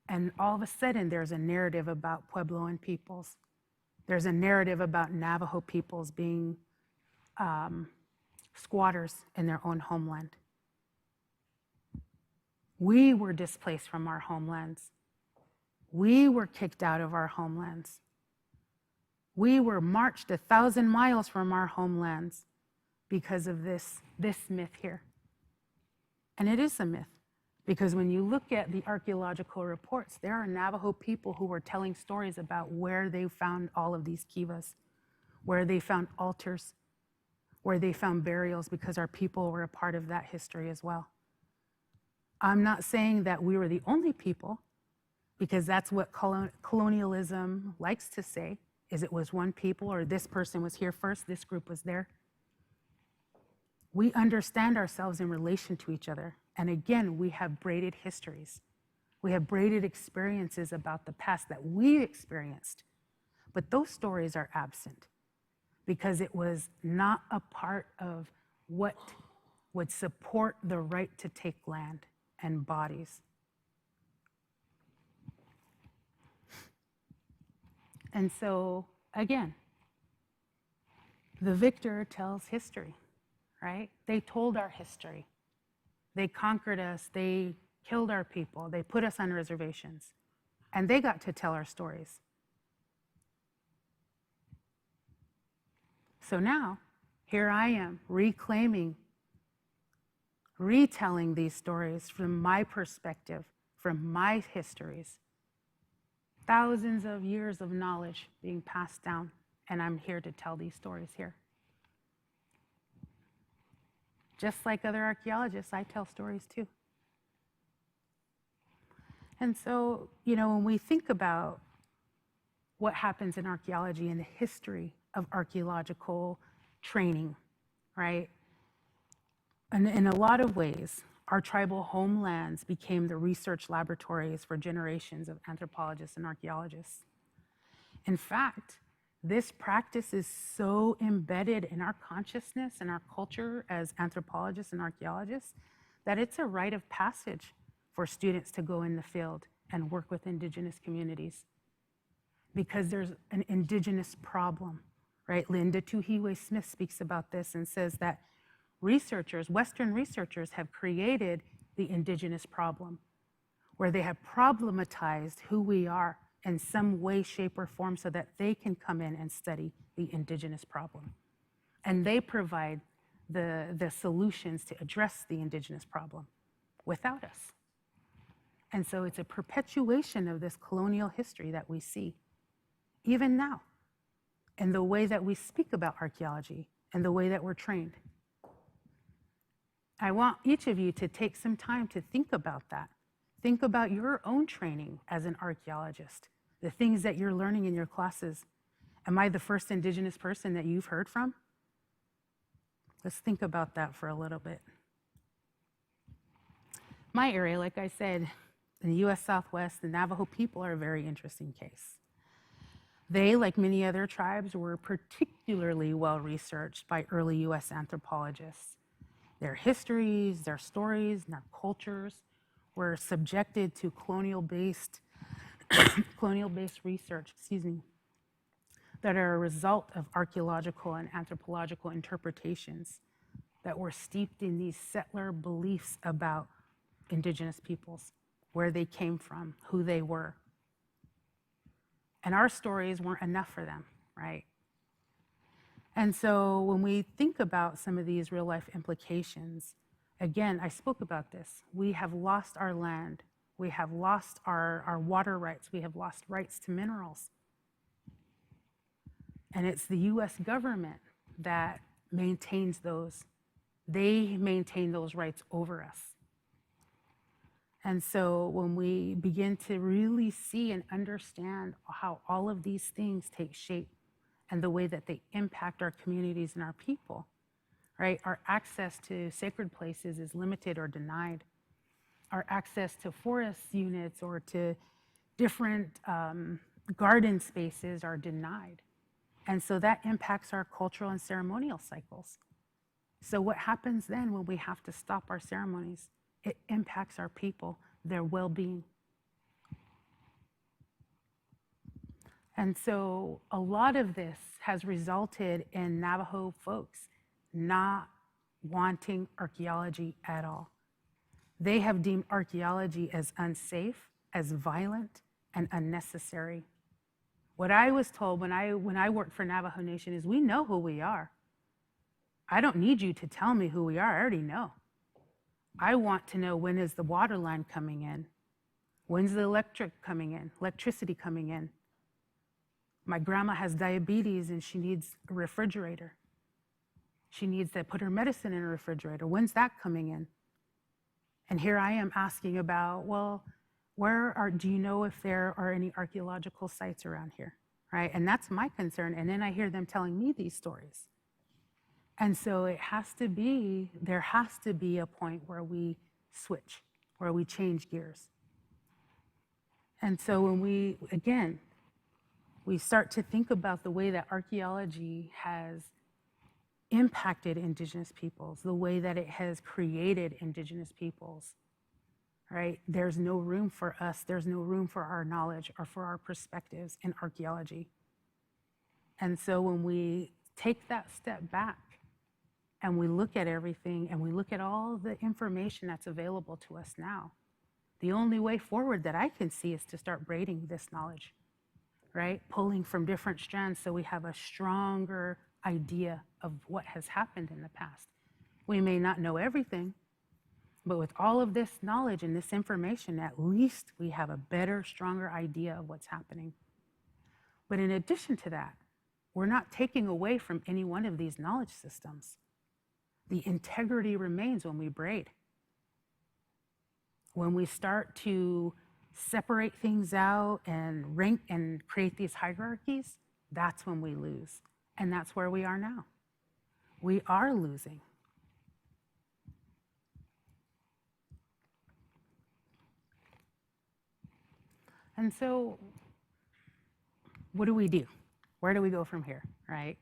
And all of a sudden, there's a narrative about Puebloan peoples. There's a narrative about Navajo peoples being squatters in their own homeland. We were displaced from our homelands. We were kicked out of our homelands. We were marched 1,000 miles from our homelands because of this myth here. And it is a myth, because when you look at the archaeological reports, there are Navajo people who were telling stories about where they found all of these kivas, where they found altars, where they found burials, because our people were a part of that history as well. I'm not saying that we were the only people, because that's what colonialism likes to say, is it was one people, or this person was here first, this group was there. We understand ourselves in relation to each other. And again, we have braided histories. We have braided experiences about the past that we experienced. But those stories are absent because it was not a part of what would support the right to take land and bodies. And so, again, the victor tells history, right? They told our history. They conquered us, they killed our people, they put us on reservations, and they got to tell our stories. So now, here I am, reclaiming, retelling these stories from my perspective, from my histories. Thousands of years of knowledge being passed down, and I'm here to tell these stories here. Just like other archaeologists, I tell stories too. And so, when we think about what happens in archaeology and the history of archaeological training, right? And in a lot of ways, our tribal homelands became the research laboratories for generations of anthropologists and archaeologists. In fact, this practice is so embedded in our consciousness and our culture as anthropologists and archaeologists that it's a rite of passage for students to go in the field and work with Indigenous communities, because there's an Indigenous problem, right? Linda Tuhiwe Smith speaks about this and says that researchers, Western researchers, have created the Indigenous problem, where they have problematized who we are in some way, shape, or form so that they can come in and study the Indigenous problem. And they provide the solutions to address the Indigenous problem without us. And so it's a perpetuation of this colonial history that we see, even now, in the way that we speak about archaeology and the way that we're trained. I want each of you to take some time to think about that. Think about your own training as an archaeologist, the things that you're learning in your classes. Am I the first Indigenous person that you've heard from? Let's think about that for a little bit. My area, like I said, in the US Southwest, the Navajo people are a very interesting case. They, like many other tribes, were particularly well researched by early US anthropologists. Their histories, their stories, and their cultures were subjected to colonial-based research, that are a result of archaeological and anthropological interpretations that were steeped in these settler beliefs about Indigenous peoples, where they came from, who they were. And our stories weren't enough for them, right? And so when we think about some of these real life implications, again, I spoke about this. We have lost our land. We have lost our water rights. We have lost rights to minerals. And it's the US government that maintains those. They maintain those rights over us. And so when we begin to really see and understand how all of these things take shape and the way that they impact our communities and our people, right? Our access to sacred places is limited or denied. Our access to forest units or to different garden spaces are denied. And so that impacts our cultural and ceremonial cycles. So what happens then when we have to stop our ceremonies? It impacts our people, their well-being. And so a lot of this has resulted in Navajo folks not wanting archaeology at all. They have deemed archaeology as unsafe, as violent, and unnecessary. What I was told when I worked for Navajo Nation is, we know who we are. I don't need you to tell me who we are, I already know. I want to know, when is the water line coming in? When's the electricity coming in? My grandma has diabetes and she needs a refrigerator. She needs to put her medicine in a refrigerator. When's that coming in? And here I am asking about, well, do you know if there are any archaeological sites around here, right? And that's my concern. And then I hear them telling me these stories. And so there has to be a point where we switch, where we change gears. And so when we start to think about the way that archaeology has impacted Indigenous peoples, the way that it has created Indigenous peoples, right? There's no room for us, there's no room for our knowledge or for our perspectives in archaeology. And so when we take that step back and we look at everything and we look at all the information that's available to us now, the only way forward that I can see is to start braiding this knowledge, right? Pulling from different strands so we have a stronger idea of what has happened in the past. We may not know everything, but with all of this knowledge and this information, at least we have a better, stronger idea of what's happening. But in addition to that, we're not taking away from any one of these knowledge systems. The integrity remains when we braid. When we start to separate things out and rank and create these hierarchies, that's when we lose. And that's where we are now. We are losing. And so, what do we do? Where do we go from here, right?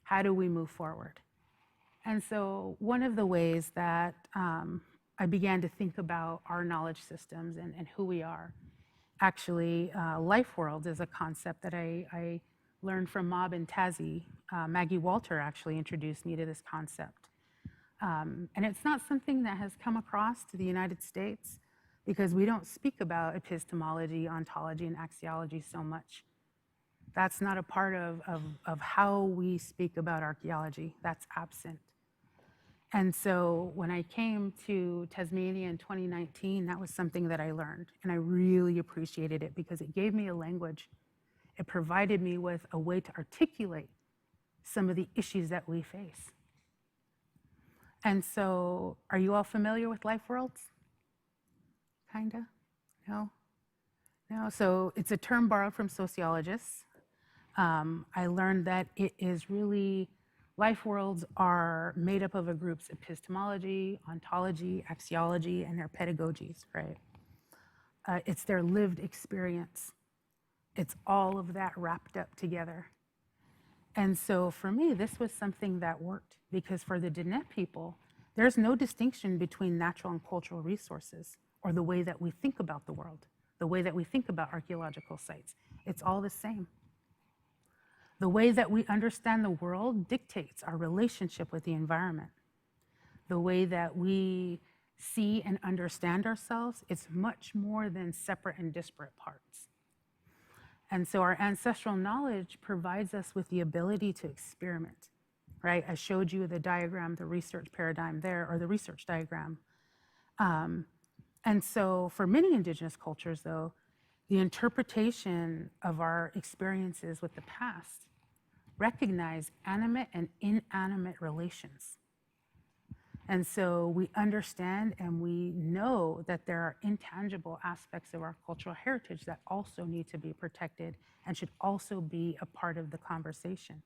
How do we move forward? And so one of the ways that I began to think about our knowledge systems and who we are, actually, life worlds is a concept that I learned from Mob and Tazzy. Maggie Walter actually introduced me to this concept. And it's not something that has come across to the United States because we don't speak about epistemology, ontology, and axiology so much. That's not a part of how we speak about archaeology. That's absent. And so when I came to Tasmania in 2019, that was something that I learned, and I really appreciated it because it gave me a language. It provided me with a way to articulate some of the issues that we face. And so, are you all familiar with life worlds? Kinda? No? No? So it's a term borrowed from sociologists. I learned that it is really, life worlds are made up of a group's epistemology, ontology, axiology, and their pedagogies, right? It's their lived experience. It's all of that wrapped up together. And so for me, this was something that worked because for the Diné people, there's no distinction between natural and cultural resources or the way that we think about the world, the way that we think about archaeological sites. It's all the same. The way that we understand the world dictates our relationship with the environment. The way that we see and understand ourselves is much more than separate and disparate parts. And so our ancestral knowledge provides us with the ability to experiment, right? I showed you the diagram, the research paradigm there, or the research diagram. And so for many Indigenous cultures, though, the interpretation of our experiences with the past recognize animate and inanimate relations. And so we understand and we know that there are intangible aspects of our cultural heritage that also need to be protected and should also be a part of the conversation.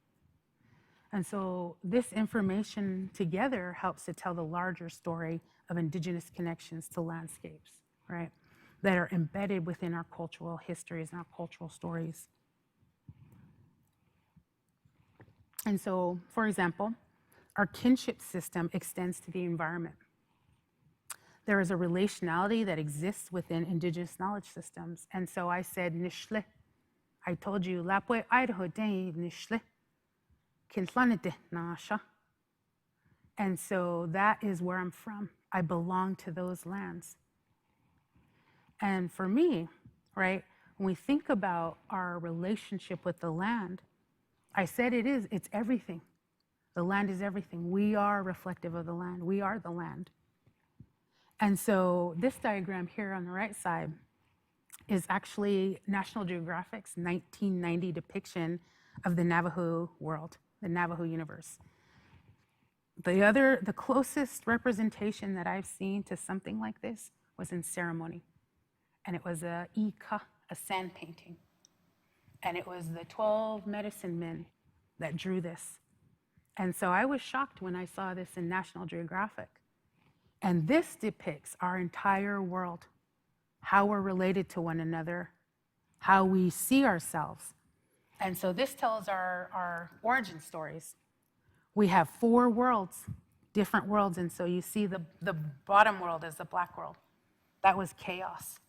And so this information together helps to tell the larger story of Indigenous connections to landscapes, right? That are embedded within our cultural histories and our cultural stories. And so, for example, our kinship system extends to the environment. There is a relationality that exists within Indigenous knowledge systems. And so I said, nishle. I told you, lapwe Idaho dei nishle. Kinflanete nasha. And so that is where I'm from. I belong to those lands. And for me, right, when we think about our relationship with the land, I said it's everything. The land is everything. We are reflective of the land. We are the land. And so this diagram here on the right side is actually National Geographic's 1990 depiction of the Navajo world, the Navajo universe. The closest representation that I've seen to something like this was in ceremony. And it was a ika, a sand painting. And it was the 12 medicine men that drew this. And so I was shocked when I saw this in National Geographic. And this depicts our entire world, how we're related to one another, how we see ourselves. And so this tells our origin stories. We have 4 worlds, different worlds. And so you see the bottom world is the black world. That was chaos.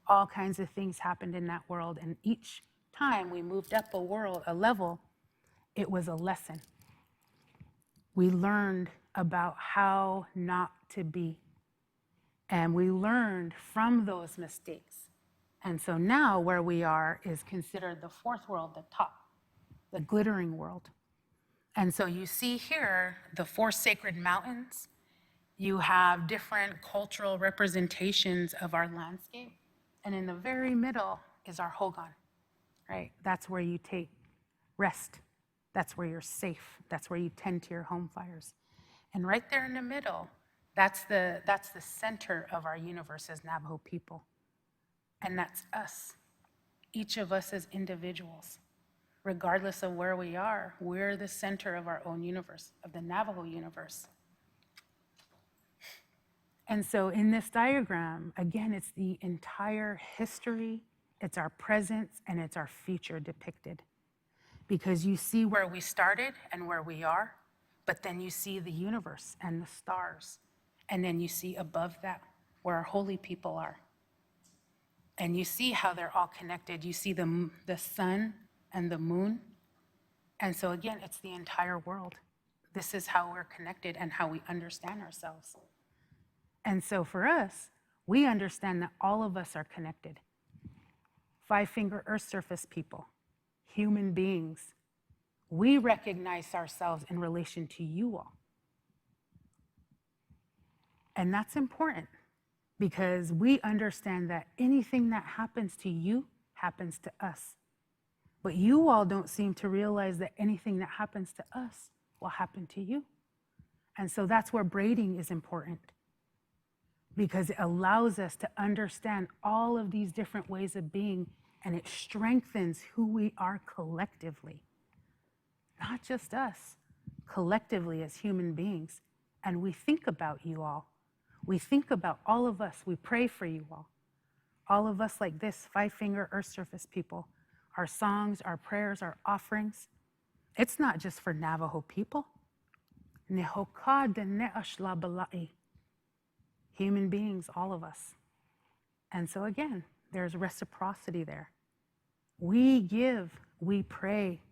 All kinds of things happened in that world. And each time we moved up a level, it was a lesson. We learned about how not to be. And we learned from those mistakes. And so now where we are is considered the 4th world, the top, the glittering world. And so you see here the 4 sacred mountains. You have different cultural representations of our landscape. And in the very middle is our hogan, right? That's where you take rest. That's where you're safe. That's where you tend to your home fires. And right there in the middle, that's the center of our universe as Navajo people. And that's us, each of us as individuals. Regardless of where we are, we're the center of our own universe, of the Navajo universe. And so in this diagram, again, it's the entire history, it's our presence, and it's our future depicted. Because you see where we started and where we are, but then you see the universe and the stars. And then you see above that where our holy people are. And you see how they're all connected. You see the sun and the moon. And so again, it's the entire world. This is how we're connected and how we understand ourselves. And so for us, we understand that all of us are connected. 5-finger earth surface people, human beings. We recognize ourselves in relation to you all. And that's important because we understand that anything that happens to you happens to us. But you all don't seem to realize that anything that happens to us will happen to you. And so that's where braiding is important, because it allows us to understand all of these different ways of being, and it strengthens who we are collectively. Not just us, collectively as human beings. And we think about you all. We think about all of us. We pray for you all. All of us like this, 5-finger earth surface people. Our songs, our prayers, our offerings. It's not just for Navajo people. Human beings, all of us. And so again, there's reciprocity there. We give, we pray,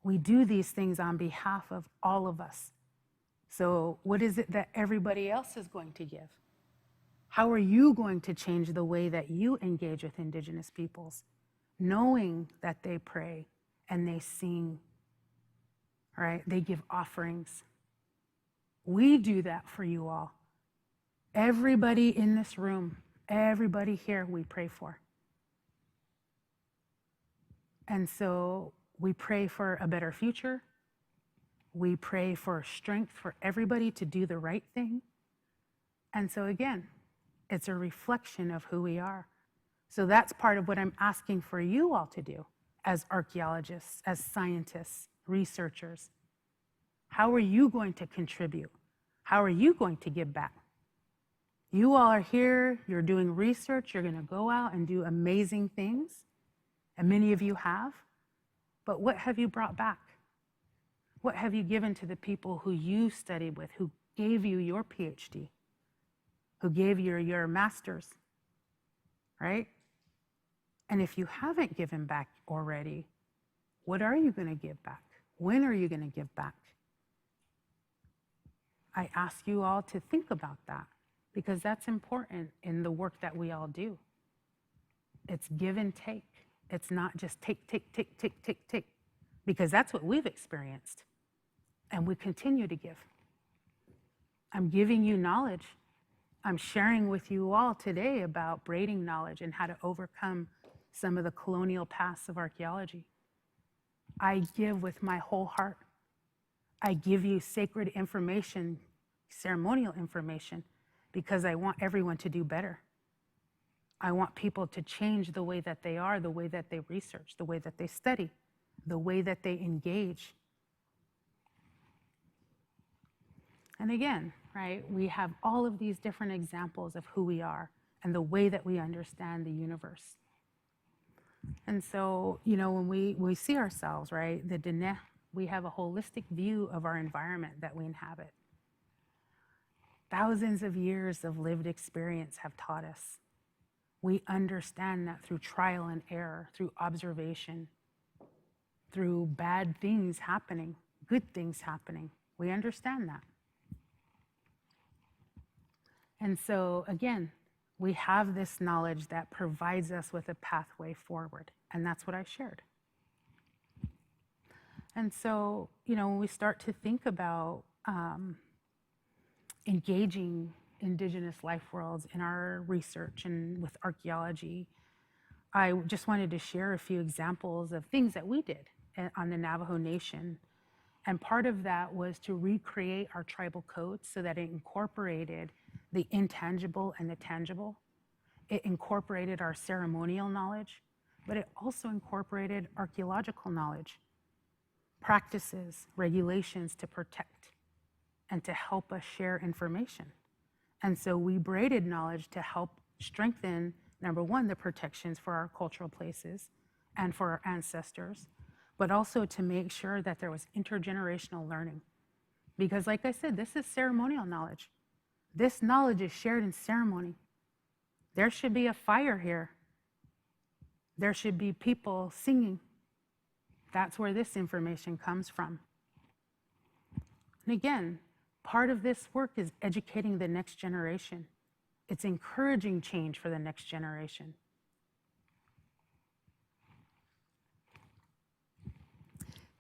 We do these things on behalf of all of us. So what is it that everybody else is going to give? How are you going to change the way that you engage with Indigenous peoples, knowing that they pray and they sing, right? They give offerings. We do that for you all. Everybody in this room, everybody here, we pray for. And so we pray for a better future. We pray for strength for everybody to do the right thing. And so again, it's a reflection of who we are. So that's part of what I'm asking for you all to do as archaeologists, as scientists, researchers. How are you going to contribute? How are you going to give back? You all are here, you're doing research, you're going to go out and do amazing things, and many of you have. But what have you brought back? What have you given to the people who you studied with, who gave you your PhD, who gave you your master's, right? And if you haven't given back already, what are you going to give back? When are you going to give back? I ask you all to think about that, because that's important in the work that we all do. It's give and take. It's not just take, because that's what we've experienced. And we continue to give. I'm giving you knowledge. I'm sharing with you all today about braiding knowledge and how to overcome some of the colonial pasts of archaeology. I give with my whole heart. I give you sacred information, ceremonial information, because I want everyone to do better. I want people to change the way that they are, the way that they research, the way that they study, the way that they engage. And again, right, we have all of these different examples of who we are and the way that we understand the universe. And so, when we see ourselves, right, we have a holistic view of our environment that we inhabit. Thousands of years of lived experience have taught us. We understand that through trial and error, through observation, through bad things happening, good things happening. We understand that. And so, again, we have this knowledge that provides us with a pathway forward, and that's what I shared. And so, when we start to think about engaging Indigenous life worlds in our research and with archaeology, I just wanted to share a few examples of things that we did on the Navajo Nation. And part of that was to recreate our tribal codes so that it incorporated the intangible and the tangible. It incorporated our ceremonial knowledge, but it also incorporated archaeological knowledge, practices, regulations to protect and to help us share information. And so we braided knowledge to help strengthen, number one, the protections for our cultural places and for our ancestors, but also to make sure that there was intergenerational learning. Because like I said, this is ceremonial knowledge. This knowledge is shared in ceremony. There should be a fire here. There should be people singing. That's where this information comes from. And again, part of this work is educating the next generation. It's encouraging change for the next generation.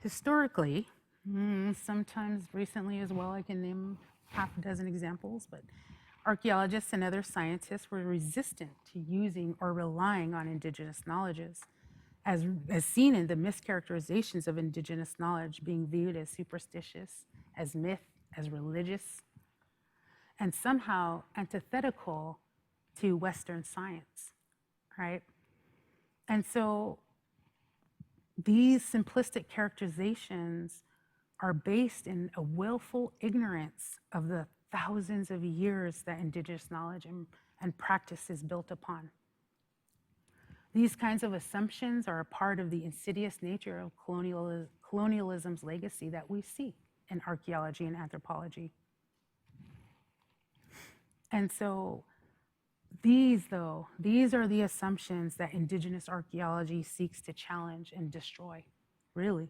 Historically, sometimes recently as well, I can name half a dozen examples, but archaeologists and other scientists were resistant to using or relying on Indigenous knowledges, as seen in the mischaracterizations of Indigenous knowledge being viewed as superstitious, as myth, as religious, and somehow antithetical to Western science, right? And so these simplistic characterizations are based in a willful ignorance of the thousands of years that Indigenous knowledge and practice is built upon. These kinds of assumptions are a part of the insidious nature of colonialism's legacy that we see in archaeology and anthropology. And so these are the assumptions that Indigenous archaeology seeks to challenge and destroy, really.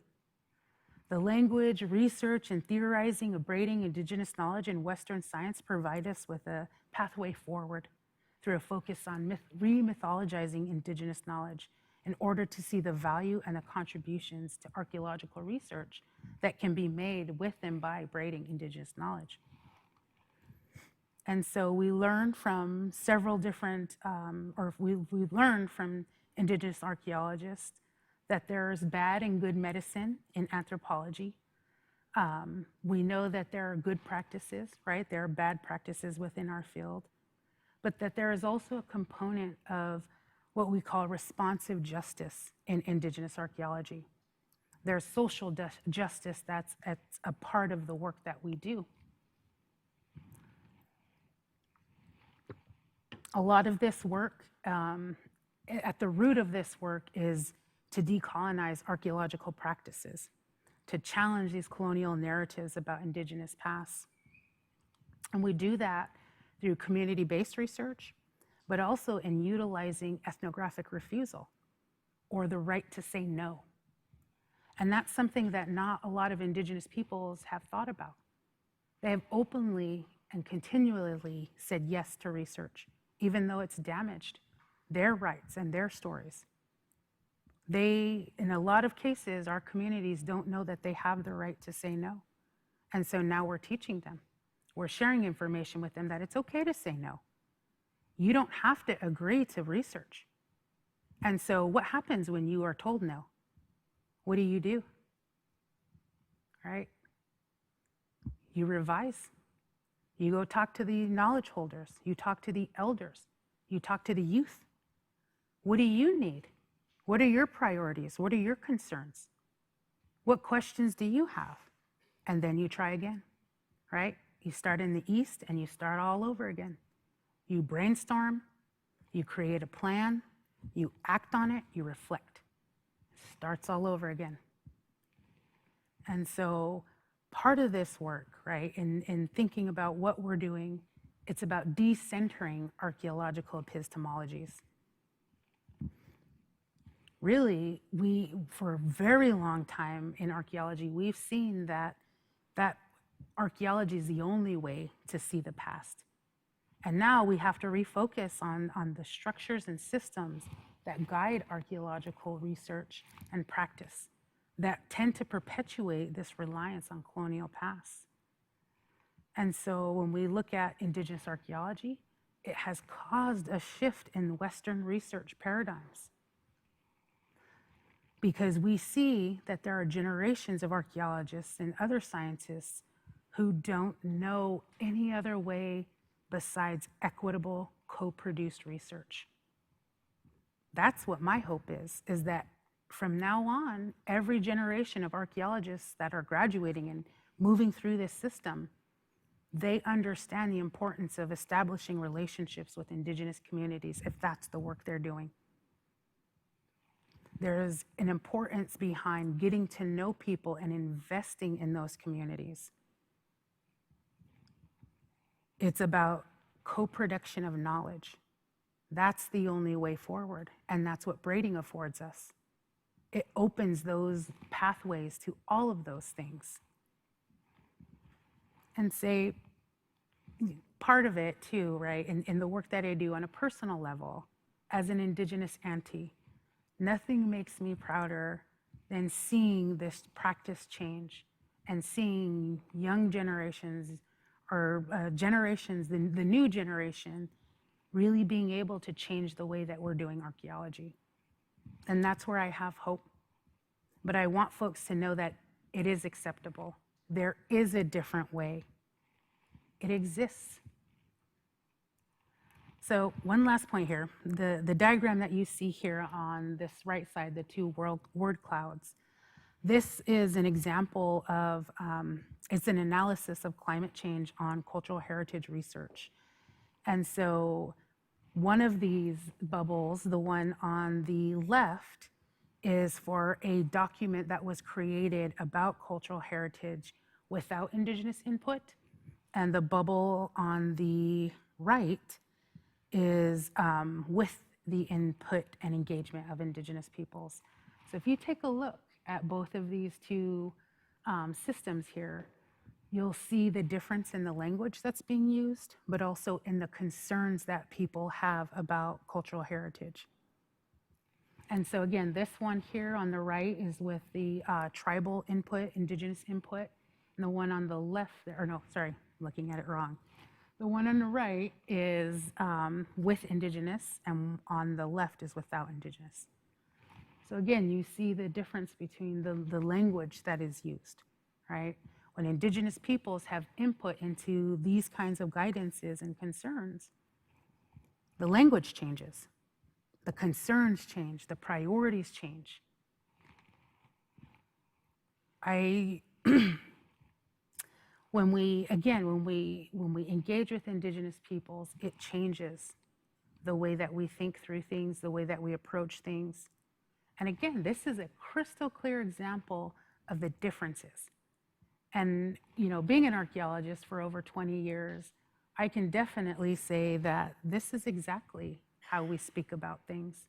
The language, research, and theorizing of braiding Indigenous knowledge in Western science provide us with a pathway forward through a focus on re-mythologizing Indigenous knowledge in order to see the value and the contributions to archaeological research that can be made with and by braiding Indigenous knowledge. And so we learned from several different, we learned from Indigenous archaeologists that there's bad and good medicine in anthropology. We know that there are good practices, right? There are bad practices within our field, but that there is also a component of what we call responsive justice in Indigenous archaeology. There's social justice that's a part of the work that we do. A lot of this work, at the root of this work is to decolonize archaeological practices, to challenge these colonial narratives about Indigenous pasts. And we do that through community-based research, but also in utilizing ethnographic refusal, or the right to say no. And that's something that not a lot of Indigenous peoples have thought about. They have openly and continually said yes to research, even though it's damaged their rights and their stories. They, in a lot of cases, our communities don't know that they have the right to say no. And so now we're teaching them. We're sharing information with them that it's okay to say no. You don't have to agree to research. And so what happens when you are told no? What do? Right? You revise. You go talk to the knowledge holders. You talk to the elders. You talk to the youth. What do you need? What are your priorities? What are your concerns? What questions do you have? And then you try again, right? You start in the east and you start all over again. You brainstorm, you create a plan, you act on it, you reflect. It starts all over again. And so part of this work, right, in thinking about what we're doing, it's about decentering archaeological epistemologies. Really, for a very long time in archaeology, we've seen that archaeology is the only way to see the past. And now we have to refocus on the structures and systems that guide archaeological research and practice that tend to perpetuate this reliance on colonial pasts. And so when we look at Indigenous archaeology, it has caused a shift in Western research paradigms, because we see that there are generations of archaeologists and other scientists who don't know any other way besides equitable, co-produced research. That's what my hope is that from now on, every generation of archaeologists that are graduating and moving through this system, they understand the importance of establishing relationships with Indigenous communities if that's the work they're doing. There's an importance behind getting to know people and investing in those communities. It's about co-production of knowledge. That's the only way forward, and that's what braiding affords us. It opens those pathways to all of those things. And say, part of it too, right, in the work that I do on a personal level, as an Indigenous auntie, nothing makes me prouder than seeing this practice change and seeing young generations or the new generation really being able to change the way that we're doing archaeology. And that's where I have hope. But I want folks to know that it is acceptable. There is a different way. It exists. So one last point here, the diagram that you see here on this right side, the two word clouds, this is an example of, it's an analysis of climate change on cultural heritage research. And so one of these bubbles, the one on the left, is for a document that was created about cultural heritage without Indigenous input. And the bubble on the right is with the input and engagement of Indigenous peoples. So if you take a look at both of these two systems here, you'll see the difference in the language that's being used, but also in the concerns that people have about cultural heritage. And so again, this one here on the right is with the tribal input, indigenous input, and the one on the left, or no, sorry, I'm looking at it wrong. The one on the right is with indigenous, and on the left is without indigenous. So again, you see the difference between the language that is used, right? When indigenous peoples have input into these kinds of guidances and concerns, the language changes, the concerns change, the priorities change. When we engage with indigenous peoples, it changes the way that we think through things, the way that we approach things. And again, this is a crystal clear example of the differences. And, you know, being an archaeologist for over 20 years, I can definitely say that this is exactly how we speak about things.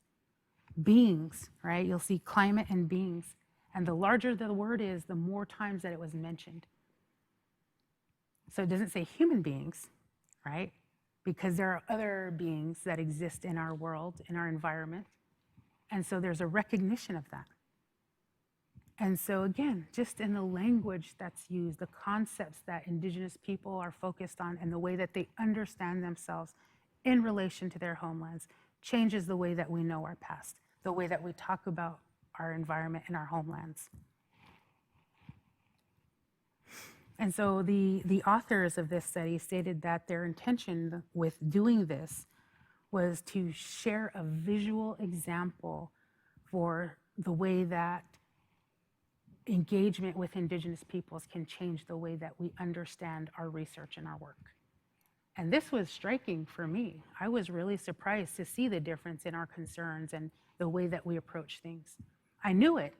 Beings, right? You'll see climate and beings. And the larger the word is, the more times that it was mentioned. So it doesn't say human beings, right? Because there are other beings that exist in our world, in our environment. And so there's a recognition of that. And so again, just in the language that's used, the concepts that indigenous people are focused on and the way that they understand themselves in relation to their homelands changes the way that we know our past, the way that we talk about our environment and our homelands. And so the authors of this study stated that their intention with doing this was to share a visual example for the way that engagement with indigenous peoples can change the way that we understand our research and our work. And this was striking for me. I was really surprised to see the difference in our concerns and the way that we approach things. I knew it,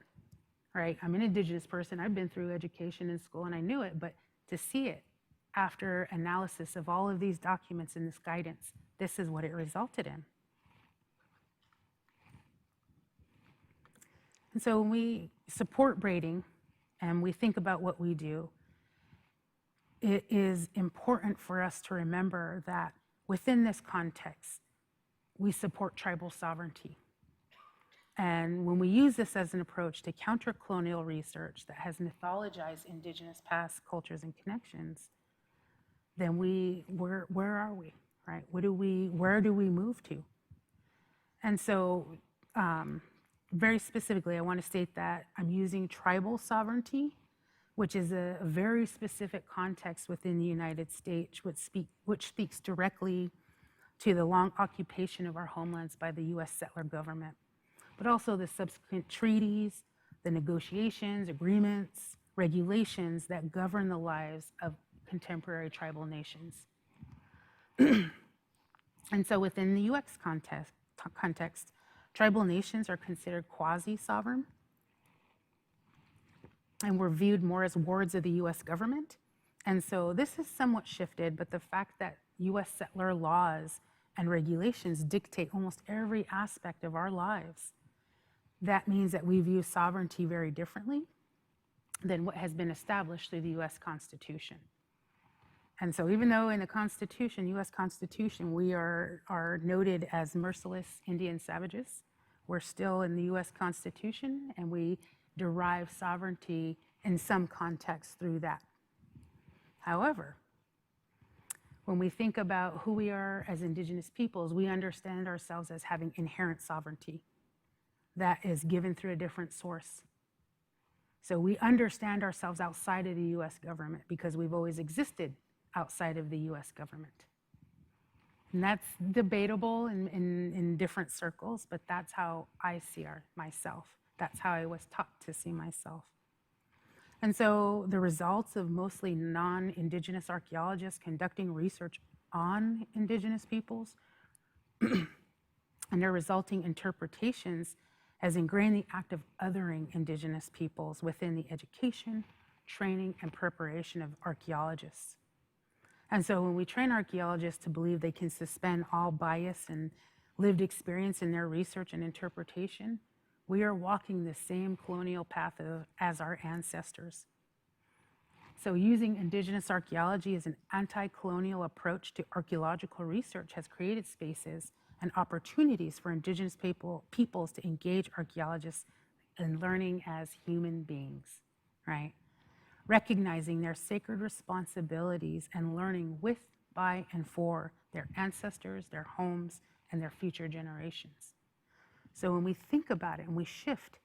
right? I'm an indigenous person. I've been through education in school and I knew it, but to see it after analysis of all of these documents and this guidance, this is what it resulted in. And so when we support braiding and we think about what we do, it is important for us to remember that within this context, we support tribal sovereignty. And when we use this as an approach to counter colonial research that has mythologized indigenous past cultures and connections, then where are we, right? Where do we move to? And so very specifically, I want to state that I'm using tribal sovereignty, which is a very specific context within the United States, which speaks directly to the long occupation of our homelands by the US settler government, but also the subsequent treaties, the negotiations, agreements, regulations that govern the lives of contemporary tribal nations. And so within the US context, tribal nations are considered quasi-sovereign, and we're viewed more as wards of the US government. And so this is somewhat shifted, but the fact that US settler laws and regulations dictate almost every aspect of our lives, that means that we view sovereignty very differently than what has been established through the US Constitution. And so even though in the Constitution, US Constitution, we are noted as merciless Indian savages, we're still in the US Constitution and we derive sovereignty in some context through that. However, when we think about who we are as indigenous peoples, we understand ourselves as having inherent sovereignty that is given through a different source. So we understand ourselves outside of the US government because we've always existed outside of the US government. And that's debatable in different circles, but that's how I see myself. That's how I was taught to see myself. And so the results of mostly non-indigenous archaeologists conducting research on indigenous peoples and their resulting interpretations has ingrained the act of othering indigenous peoples within the education, training, and preparation of archaeologists. And so when we train archaeologists to believe they can suspend all bias and lived experience in their research and interpretation, we are walking the same colonial path as our ancestors. So using indigenous archaeology as an anti-colonial approach to archaeological research has created spaces and opportunities for indigenous peoples to engage archaeologists in learning as human beings, right? Recognizing their sacred responsibilities and learning with, by, and for their ancestors, their homes, and their future generations. So when we think about it and we shift,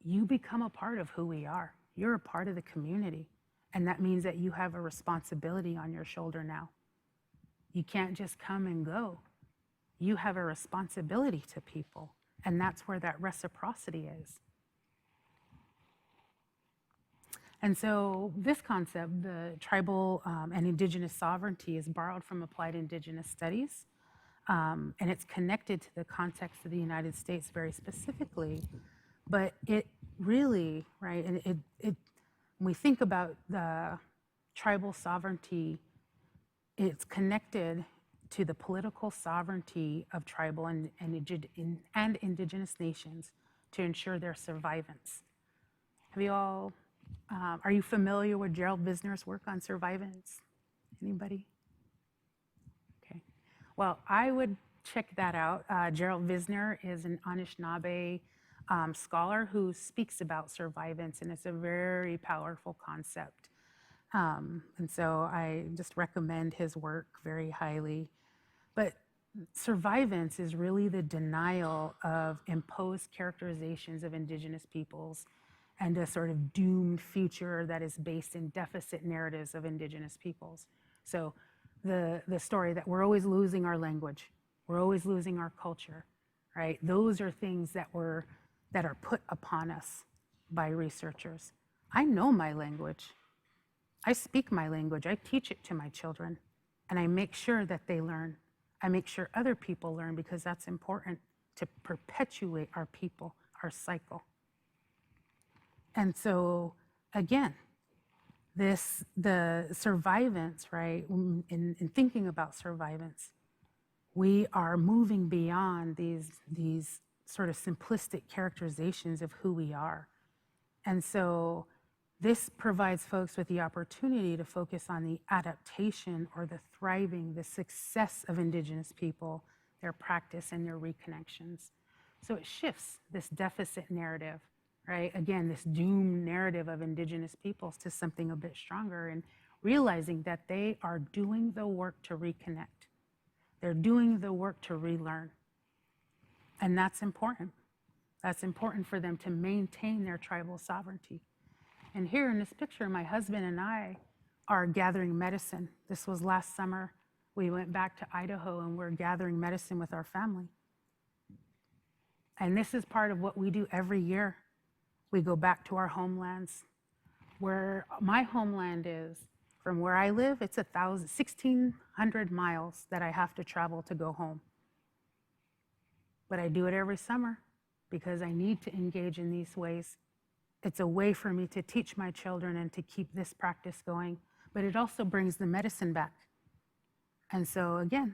you become a part of who we are. You're a part of the community. And that means that you have a responsibility on your shoulder now. You can't just come and go. You have a responsibility to people. And that's where that reciprocity is. And so this concept, the tribal and indigenous sovereignty, is borrowed from applied indigenous studies. And it's connected to the context of the United States very specifically. But it really, right, and when we think about the tribal sovereignty, it's connected to the political sovereignty of tribal and indigenous nations to ensure their survivance. Have you all, are you familiar with Gerald Visner's work on survivance? Anybody? Okay. Well, I would check that out. Gerald Visner is an Anishinaabe scholar who speaks about survivance, and it's a very powerful concept. And so I just recommend his work very highly. But survivance is really the denial of imposed characterizations of indigenous peoples and a sort of doomed future that is based in deficit narratives of indigenous peoples. So the story that we're always losing our language, we're always losing our culture, right? Those are things that are put upon us by researchers. I know my language. I speak my language. I teach it to my children, and I make sure that they learn. I make sure other people learn, because that's important to perpetuate our people, our cycle. And so, again, the survivance, right, in thinking about survivance, we are moving beyond these sort of simplistic characterizations of who we are. And so this provides folks with the opportunity to focus on the adaptation or the thriving, the success of indigenous people, their practice and their reconnections. So it shifts this deficit narrative, right? Again, this doom narrative of indigenous peoples to something a bit stronger, and realizing that they are doing the work to reconnect. They're doing the work to relearn. And that's important. That's important for them to maintain their tribal sovereignty. And here in this picture, my husband and I are gathering medicine. This was last summer. We went back to Idaho and we're gathering medicine with our family. And this is part of what we do every year. We go back to our homelands. Where my homeland is, from where I live, it's 1,600 miles that I have to travel to go home. But I do it every summer because I need to engage in these ways. It's a way for me to teach my children and to keep this practice going, but it also brings the medicine back. And so again,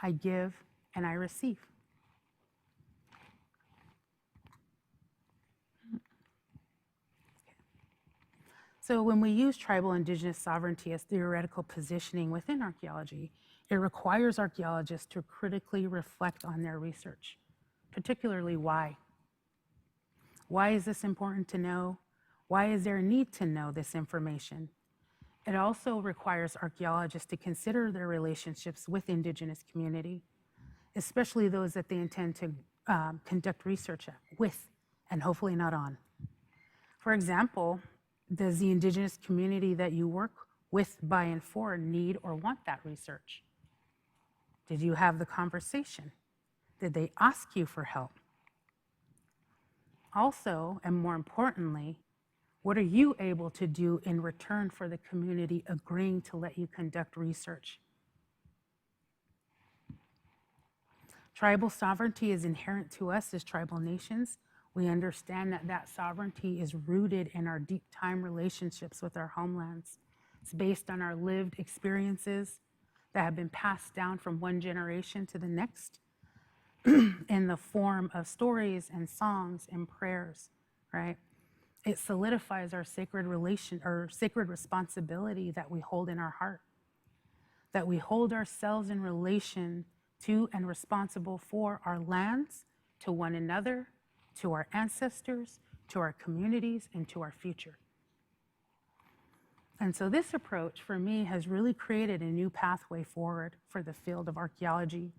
I give and I receive. So when we use tribal indigenous sovereignty as theoretical positioning within archaeology, it requires archaeologists to critically reflect on their research, particularly why. Why is this important to know? Why is there a need to know this information? It also requires archaeologists to consider their relationships with indigenous community, especially those that they intend to conduct research with, and hopefully not on. For example, does the indigenous community that you work with, by, and for need or want that research? Did you have the conversation? Did they ask you for help? Also, and more importantly, what are you able to do in return for the community agreeing to let you conduct research? Tribal sovereignty is inherent to us as tribal nations. We understand that that sovereignty is rooted in our deep time relationships with our homelands. It's based on our lived experiences that have been passed down from one generation to the next in the form of stories and songs and prayers, right? It solidifies our sacred relation or sacred responsibility that we hold in our heart, that we hold ourselves in relation to and responsible for our lands, to one another, to our ancestors, to our communities, and to our future. And so this approach for me has really created a new pathway forward for the field of archaeology,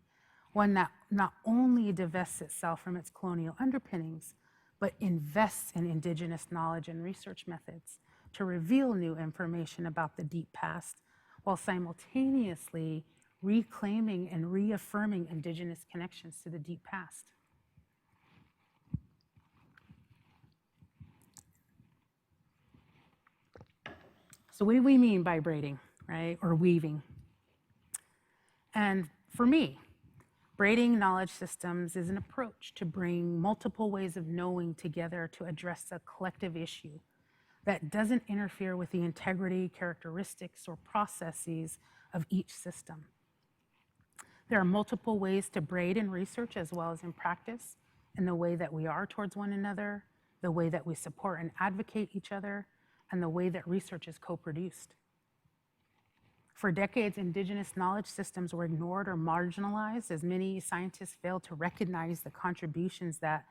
one that not only divests itself from its colonial underpinnings, but invests in Indigenous knowledge and research methods to reveal new information about the deep past, while simultaneously reclaiming and reaffirming Indigenous connections to the deep past. So what do we mean by braiding, right, or weaving? And for me, braiding knowledge systems is an approach to bring multiple ways of knowing together to address a collective issue that doesn't interfere with the integrity, characteristics, or processes of each system. There are multiple ways to braid in research as well as in practice, in the way that we are towards one another, the way that we support and advocate each other, and the way that research is co-produced. For decades, Indigenous knowledge systems were ignored or marginalized as many scientists failed to recognize the contributions that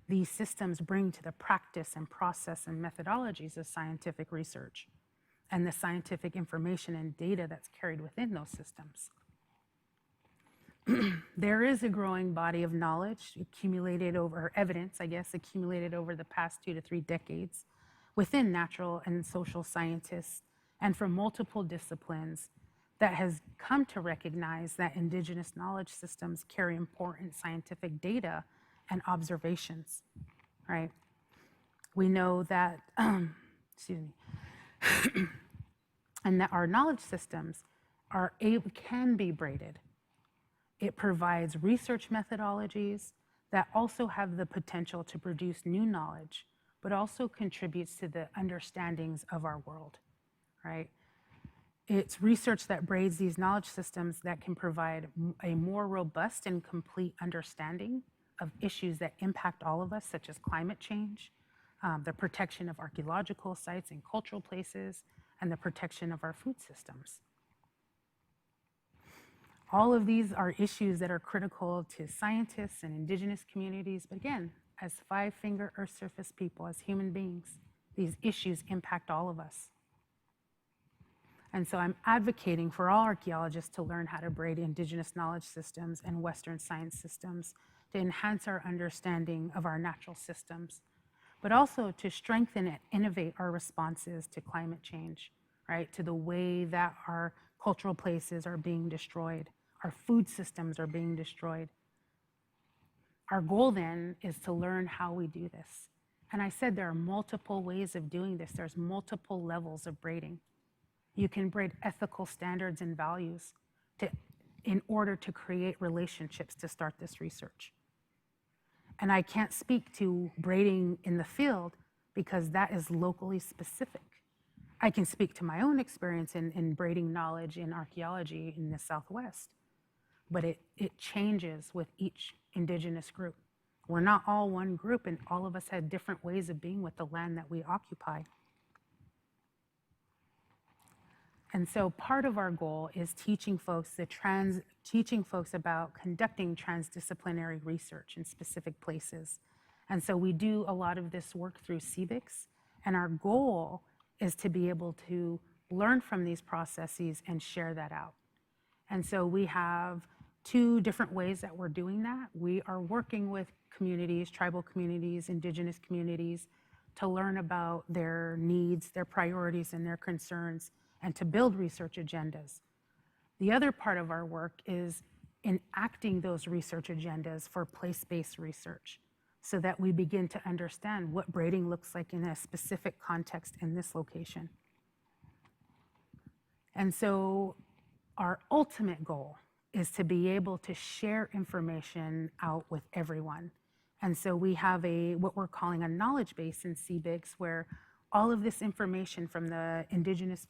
these systems bring to the practice and process and methodologies of scientific research and the scientific information and data that's carried within those systems. There is a growing body of knowledge accumulated over, evidence, I guess, accumulated over the past 2 to 3 decades within natural and social scientists and from multiple disciplines that has come to recognize that Indigenous knowledge systems carry important scientific data and observations, right? We know that, excuse me, and that our knowledge systems can be braided. It provides research methodologies that also have the potential to produce new knowledge, but also contributes to the understandings of our world, right? It's research that braids these knowledge systems that can provide a more robust and complete understanding of issues that impact all of us, such as climate change, the protection of archaeological sites and cultural places, and the protection of our food systems. All of these are issues that are critical to scientists and Indigenous communities, but again, as 5-finger Earth surface people, as human beings, these issues impact all of us. And so I'm advocating for all archaeologists to learn how to braid Indigenous knowledge systems and Western science systems to enhance our understanding of our natural systems, but also to strengthen and innovate our responses to climate change, right? To the way that our cultural places are being destroyed, our food systems are being destroyed. Our goal then is to learn how we do this. And I said there are multiple ways of doing this. There's multiple levels of braiding. You can braid ethical standards and values in order to create relationships to start this research. And I can't speak to braiding in the field because that is locally specific. I can speak to my own experience in braiding knowledge in archaeology in the Southwest, but it changes with each Indigenous group. We're not all one group, and all of us have different ways of being with the land that we occupy. And so part of our goal is teaching folks about conducting transdisciplinary research in specific places. And so we do a lot of this work through CBICS, and our goal is to be able to learn from these processes and share that out. And so we have 2 different ways that we're doing that. We are working with communities, tribal communities, Indigenous communities, to learn about their needs, their priorities, and their concerns, and to build research agendas. The other part of our work is enacting those research agendas for place-based research so that we begin to understand what braiding looks like in a specific context in this location. And so our ultimate goal is to be able to share information out with everyone. And so we have what we're calling a knowledge base in CBICS, where all of this information from the Indigenous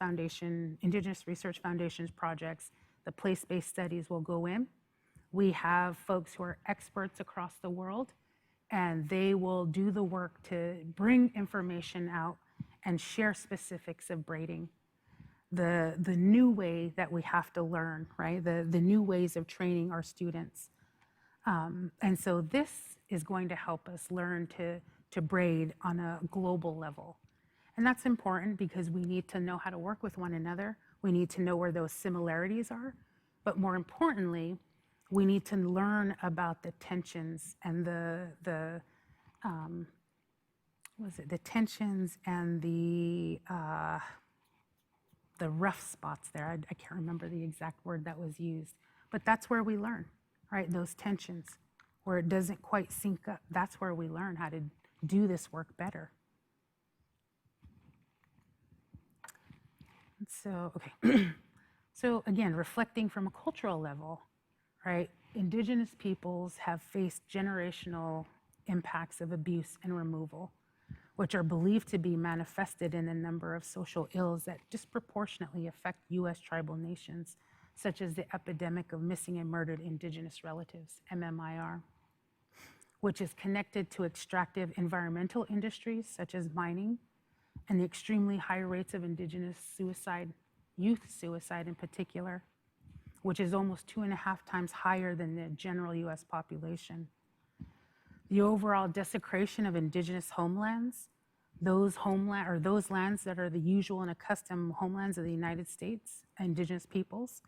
Research Foundation's projects, the place-based studies will go in. We have folks who are experts across the world, and they will do the work to bring information out and share specifics of braiding. The new way that we have to learn, right? The new ways of training our students. And so this is going to help us learn to braid on a global level. And that's important because we need to know how to work with one another. We need to know where those similarities are. But more importantly, we need to learn about the tensions and the tensions and the rough spots there. I can't remember the exact word that was used, but that's where we learn, right? Those tensions where it doesn't quite sync up. That's where we learn how to do this work better. So, okay. So again, reflecting from a cultural level, right? Indigenous peoples have faced generational impacts of abuse and removal, which are believed to be manifested in a number of social ills that disproportionately affect U.S. tribal nations, such as the epidemic of missing and murdered Indigenous relatives, MMIR, which is connected to extractive environmental industries such as mining, and the extremely high rates of Indigenous suicide, youth suicide in particular, which is almost 2.5 times higher than the general U.S. population. The overall desecration of Indigenous homelands, those lands that are the usual and accustomed homelands of the United States, Indigenous peoples,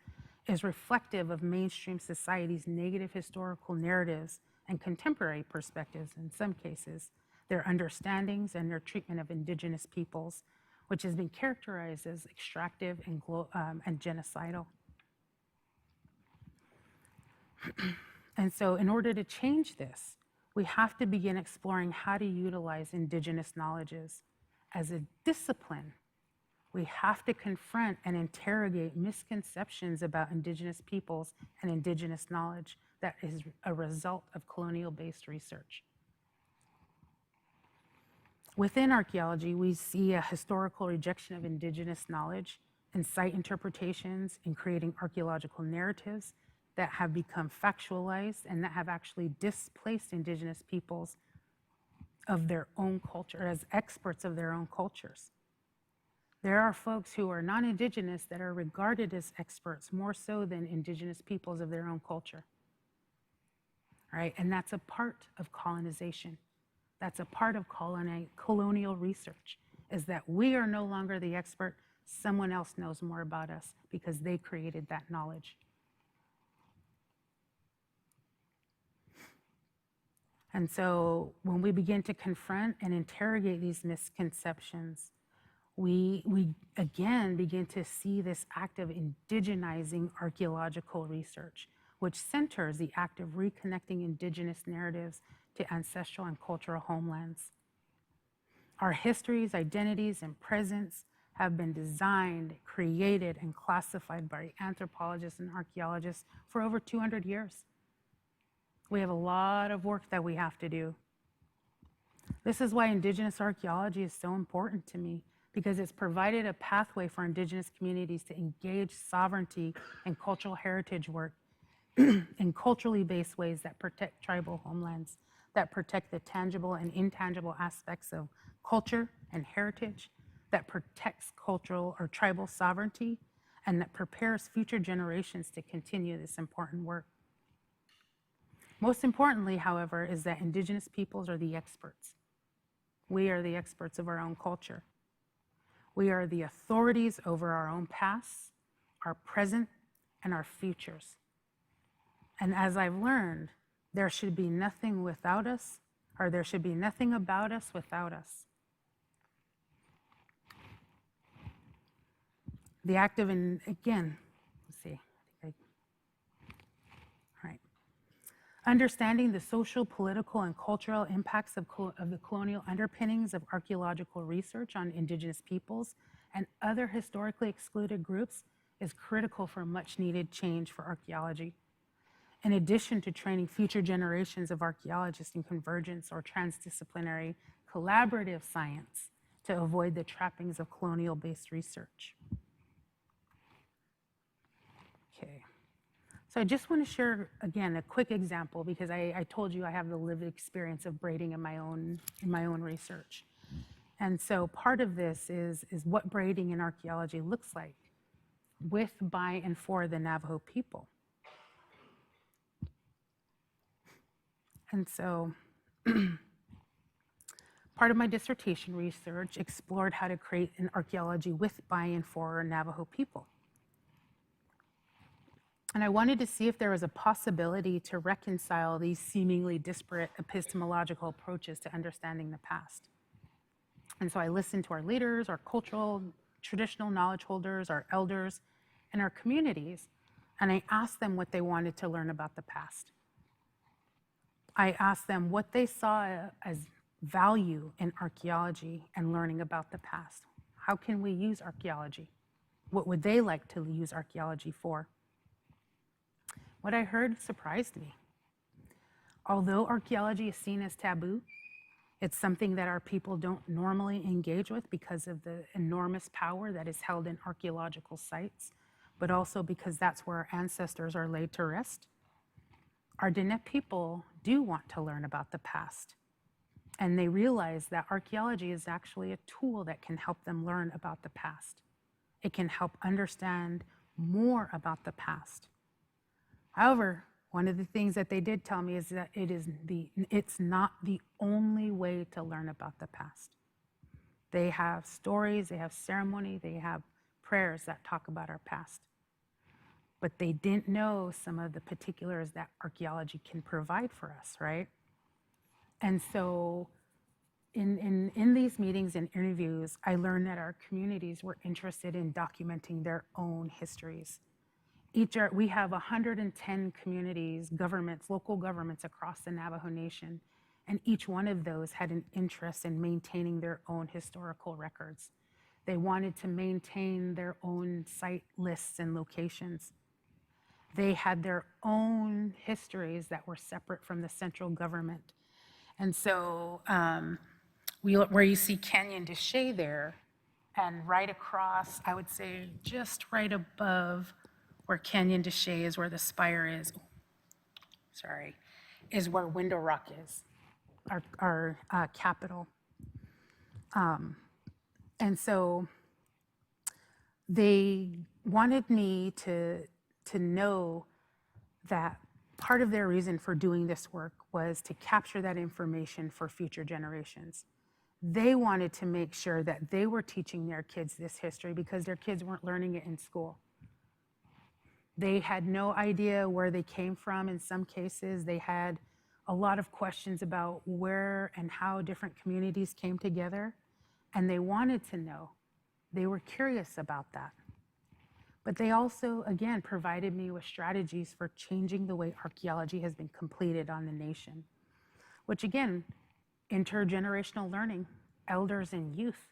is reflective of mainstream society's negative historical narratives and contemporary perspectives in some cases, their understandings and their treatment of Indigenous peoples, which has been characterized as extractive and genocidal. And so in order to change this, we have to begin exploring how to utilize Indigenous knowledges. As a discipline, we have to confront and interrogate misconceptions about Indigenous peoples and Indigenous knowledge that is a result of colonial-based research. Within archaeology, we see a historical rejection of Indigenous knowledge and site interpretations in creating archaeological narratives that have become factualized and that have actually displaced Indigenous peoples of their own culture, as experts of their own cultures. There are folks who are non-Indigenous that are regarded as experts more so than Indigenous peoples of their own culture, right? And that's a part of colonization. That's a part of colonial research, is that we are no longer the expert, someone else knows more about us because they created that knowledge. And so when we begin to confront and interrogate these misconceptions, we again begin to see this act of indigenizing archaeological research, which centers the act of reconnecting Indigenous narratives to ancestral and cultural homelands. Our histories, identities, and presence have been designed, created, and classified by anthropologists and archaeologists for over 200 years. We have a lot of work that we have to do. This is why Indigenous archaeology is so important to me, because it's provided a pathway for Indigenous communities to engage sovereignty and cultural heritage work in culturally based ways that protect tribal homelands, that protect the tangible and intangible aspects of culture and heritage, that protects cultural or tribal sovereignty, and that prepares future generations to continue this important work. Most importantly, however, is that Indigenous peoples are the experts. We are the experts of our own culture. We are the authorities over our own past, our present, and our futures. And as I've learned, there should be nothing without us, or there should be nothing about us without us. The act of, again, let's see, all right. Understanding the social, political, and cultural impacts of the colonial underpinnings of archaeological research on Indigenous peoples and other historically excluded groups is critical for much needed change for archaeology. In addition to training future generations of archaeologists in convergence or transdisciplinary collaborative science to avoid the trappings of colonial-based research. Okay, So I just want to share, again, a quick example because I told you I have the lived experience of braiding in my own research. And so part of this is what braiding in archaeology looks like with, by, and for the Navajo people. And so part of my dissertation research explored how to create an archaeology with, by, and for Navajo people. And I wanted to see if there was a possibility to reconcile these seemingly disparate epistemological approaches to understanding the past. And so I listened to our leaders, our cultural, traditional knowledge holders, our elders, and our communities, and I asked them what they wanted to learn about the past. I asked them what they saw as value in archaeology and learning about the past. How can we use archaeology? What would they like to use archaeology for? What I heard surprised me. Although archaeology is seen as taboo, it's something that our people don't normally engage with because of the enormous power that is held in archaeological sites, but also because that's where our ancestors are laid to rest. Our Diné people do want to learn about the past, and they realize that archaeology is actually a tool that can help them learn about the past. It can help understand more about the past. However, one of the things that they did tell me is that it's not the only way to learn about the past. They have stories, they have ceremony, they have prayers that talk about our past. But they didn't know some of the particulars that archaeology can provide for us, right? And so in these meetings and interviews, I learned that our communities were interested in documenting their own histories. We have 110 communities, governments, local governments across the Navajo Nation, and each one of those had an interest in maintaining their own historical records. They wanted to maintain their own site lists and locations. They had their own histories that were separate from the central government. And so where you see Canyon de Chelly there, and right across, I would say just right above where Canyon de Chelly is, where the spire is, is where Window Rock is, our capital. And so they wanted me to know that part of their reason for doing this work was to capture that information for future generations. They wanted to make sure that they were teaching their kids this history because their kids weren't learning it in school. They had no idea where they came from. In some cases, they had a lot of questions about where and how different communities came together, and they wanted to know. They were curious about that. But they also, again, provided me with strategies for changing the way archaeology has been completed on the nation, which again, intergenerational learning, elders and youth,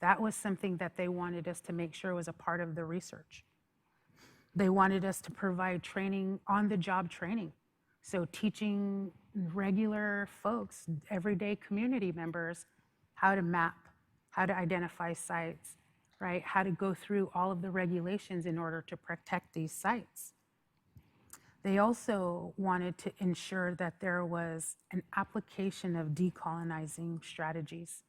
that was something that they wanted us to make sure was a part of the research. They wanted us to provide training, on-the-job training. So teaching regular folks, everyday community members, how to map, how to identify sites, right? How to go through all of the regulations in order to protect these sites. They also wanted to ensure that there was an application of decolonizing strategies.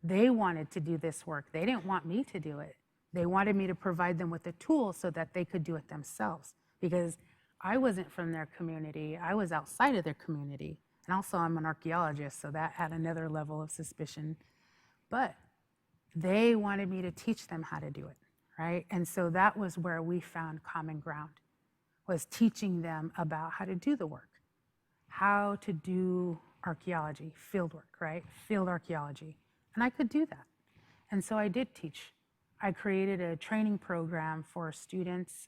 They wanted to do this work. They didn't want me to do it. They wanted me to provide them with the tools so that they could do it themselves, because I wasn't from their community. I was outside of their community. And also I'm an archaeologist, so that had another level of suspicion. But they wanted me to teach them how to do it, right? And so that was where we found common ground, was teaching them about how to do the work, how to do archaeology, field work, right? Field archaeology. And I could do that. And so I did teach. I created a training program for students,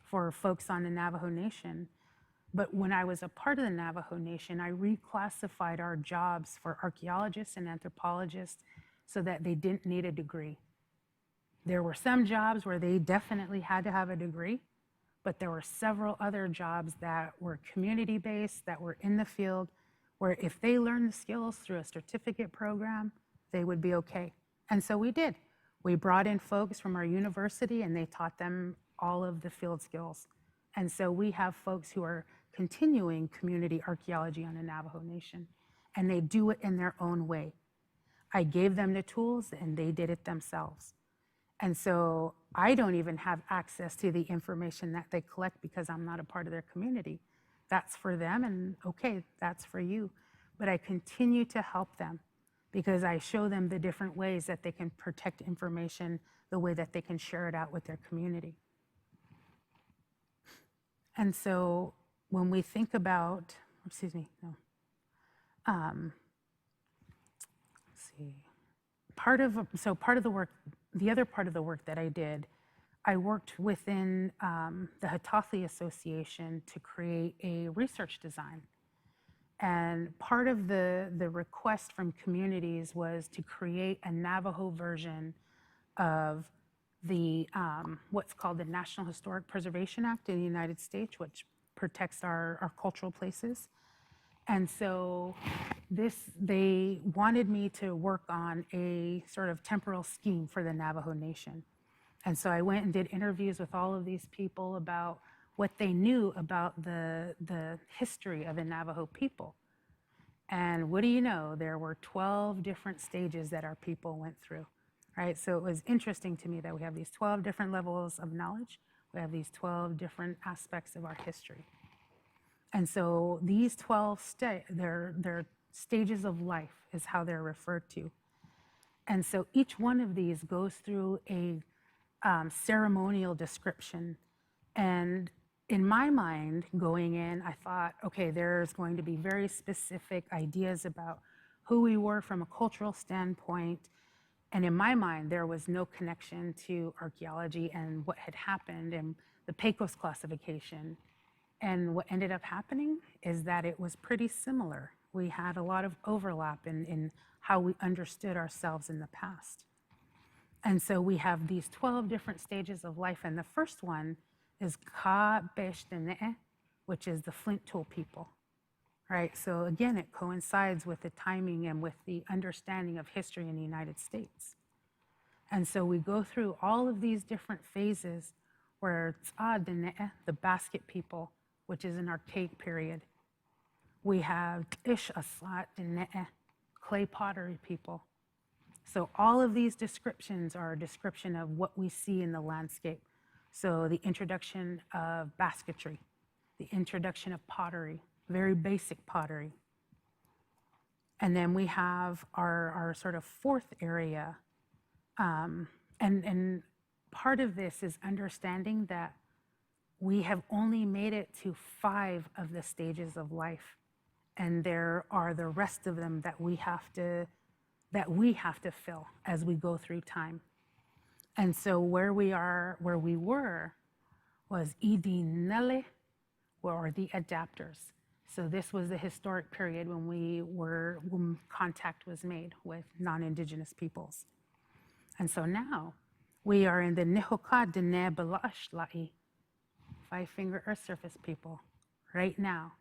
for folks on the Navajo Nation. But when I was a part of the Navajo Nation, I reclassified our jobs for archaeologists and anthropologists so that they didn't need a degree. There were some jobs where they definitely had to have a degree, but there were several other jobs that were community-based, that were in the field, where if they learned the skills through a certificate program, they would be okay. And so we did. We brought in folks from our university and they taught them all of the field skills. And so we have folks who are continuing community archaeology on the Navajo Nation, and they do it in their own way. I gave them the tools and they did it themselves. And so I don't even have access to the information that they collect because I'm not a part of their community. That's for them, and okay, that's for you. But I continue to help them because I show them the different ways that they can protect information, the way that they can share it out with their community. And so when we think about, excuse me, no. Let's see. Part of the work, the other part of the work that I did, I worked within the Hatathi Association to create a research design. And part of the request from communities was to create a Navajo version of the what's called the National Historic Preservation Act in the United States, which protects our cultural places. And so they wanted me to work on a sort of temporal scheme for the Navajo Nation. And so I went and did interviews with all of these people about what they knew about the history of the Navajo people. And what do you know? There were 12 different stages that our people went through, right? So it was interesting to me that we have these 12 different levels of knowledge. We have these 12 different aspects of our history. And so these 12 they're stages of life is how they're referred to. And so each one of these goes through a ceremonial description. And in my mind, going in, I thought, okay, there's going to be very specific ideas about who we were from a cultural standpoint. And in my mind, there was no connection to archaeology and what had happened and the Pecos classification. And what ended up happening is that it was pretty similar. We had a lot of overlap in how we understood ourselves in the past. And so we have these 12 different stages of life. And the first one is Ka Besh Dene'e, which is the flint tool people, right? So again, it coincides with the timing and with the understanding of history in the United States. And so we go through all of these different phases where Tsa Dene'e, the basket people, which is an archaic period. We have Ish Asat Dene'e, clay pottery people. So all of these descriptions are a description of what we see in the landscape. So the introduction of basketry, the introduction of pottery, very basic pottery. And then we have our sort of fourth area. And part of this is understanding that we have only made it to 5 of the stages of life. And there are the rest of them that we have to fill as we go through time. And so where we were was Idinele, or the adapters. So this was the historic period when contact was made with non-Indigenous peoples. And so now we are in the Nihoka Dene Balash'la'i, 5-finger earth surface people, right now.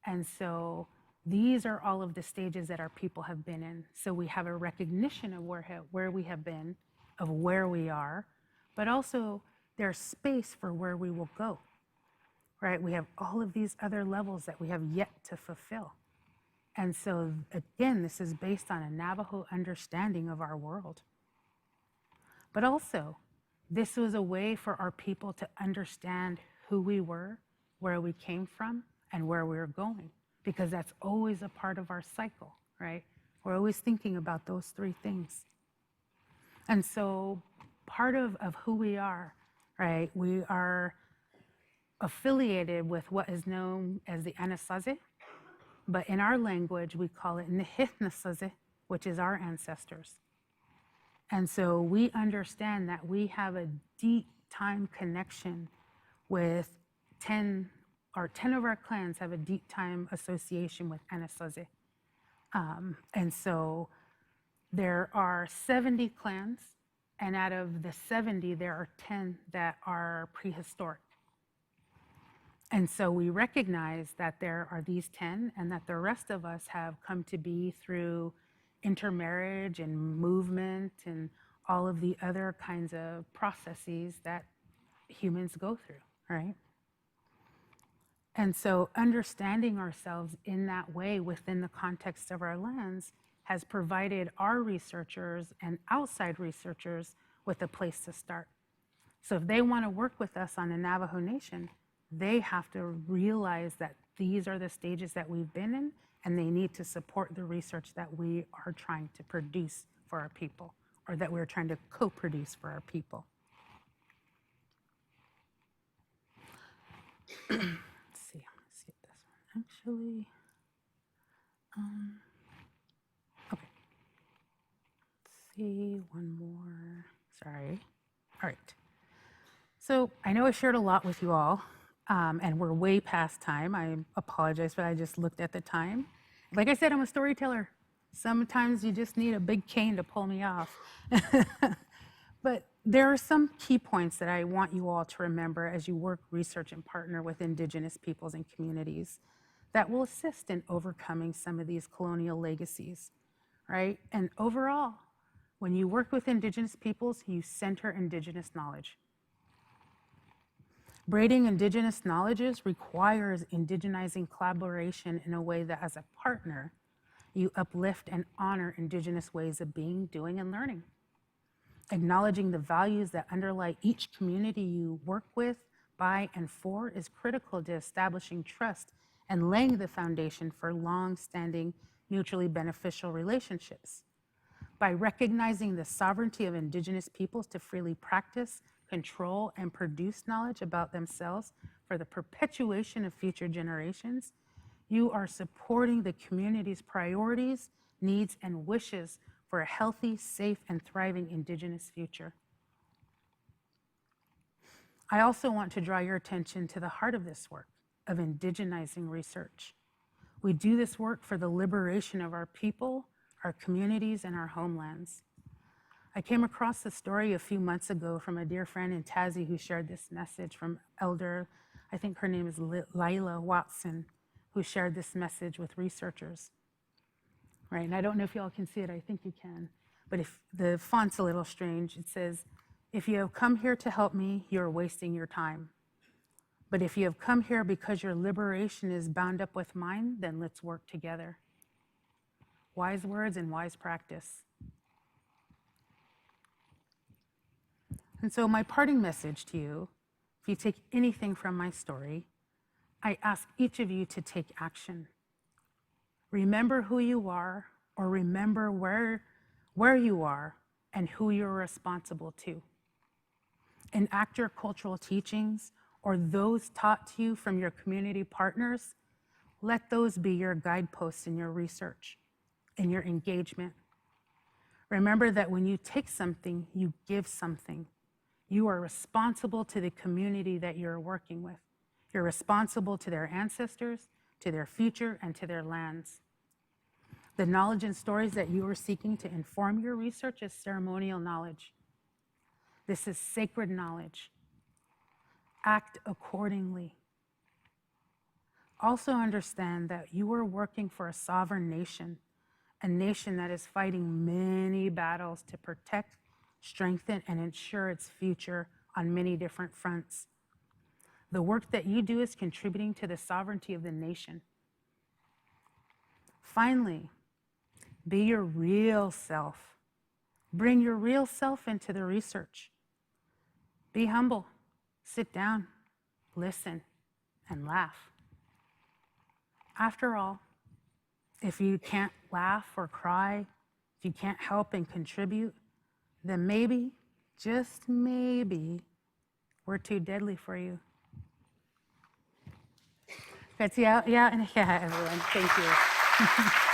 And so these are all of the stages that our people have been in. So we have a recognition of where we have been, of where we are, but also there's space for where we will go, right? We have all of these other levels that we have yet to fulfill. And so again, this is based on a Navajo understanding of our world. But also, this was a way for our people to understand who we were, where we came from, and where we were going, because that's always a part of our cycle, right? We're always thinking about those 3 things. And so part of who we are, right, we are affiliated with what is known as the Anasazi, but in our language, we call it Nihithnasazi, which is our ancestors. And so we understand that we have a deep time connection with 10 of our clans have a deep time association with Anasazi. And so there are 70 clans, and out of the 70, there are 10 that are prehistoric. And so we recognize that there are these 10 and that the rest of us have come to be through intermarriage and movement and all of the other kinds of processes that humans go through, right? And so understanding ourselves in that way within the context of our lands has provided our researchers and outside researchers with a place to start. So if they want to work with us on the Navajo Nation, they have to realize that these are the stages that we've been in, and they need to support the research that we are trying to produce for our people, or that we're trying to co-produce for our people. Let's see, let's skip this one. Actually, okay. Let's see, one more. Sorry. All right. So I know I shared a lot with you all, and we're way past time. I apologize, but I just looked at the time. Like I said, I'm a storyteller. Sometimes you just need a big cane to pull me off. But there are some key points that I want you all to remember as you work, research, and partner with Indigenous peoples and communities that will assist in overcoming some of these colonial legacies, right? And overall, when you work with Indigenous peoples, you center Indigenous knowledge. Braiding Indigenous Knowledges requires indigenizing collaboration in a way that, as a partner, you uplift and honor Indigenous ways of being, doing, and learning. Acknowledging the values that underlie each community you work with, by, and for is critical to establishing trust and laying the foundation for long-standing, mutually beneficial relationships. By recognizing the sovereignty of Indigenous peoples to freely practice, control, and produce knowledge about themselves for the perpetuation of future generations, you are supporting the community's priorities, needs, and wishes for a healthy, safe, and thriving Indigenous future. I also want to draw your attention to the heart of this work, of indigenizing research. We do this work for the liberation of our people, our communities, and our homelands. I came across a story a few months ago from a dear friend in Tassie who shared this message from Elder, I think her name is Lila Watson, who shared this message with researchers. Right, and I don't know if y'all can see it, I think you can, but if the font's a little strange, it says, "If you have come here to help me, you're wasting your time. But if you have come here because your liberation is bound up with mine, then let's work together." Wise words and wise practice. And so my parting message to you, if you take anything from my story, I ask each of you to take action. Remember who you are, or remember where you are and who you're responsible to. Enact your cultural teachings or those taught to you from your community partners. Let those be your guideposts in your research, in your engagement. Remember that when you take something, you give something. You are responsible to the community that you're working with. You're responsible to their ancestors, to their future, and to their lands. The knowledge and stories that you are seeking to inform your research is ceremonial knowledge. This is sacred knowledge. Act accordingly. Also understand that you are working for a sovereign nation, a nation that is fighting many battles to protect, strengthen, and ensure its future on many different fronts. The work that you do is contributing to the sovereignty of the nation. Finally, be your real self. Bring your real self into the research. Be humble, sit down, listen, and laugh. After all, if you can't laugh or cry, if you can't help and contribute, then maybe, just maybe, we're too deadly for you. Yeah, everyone. Thank you.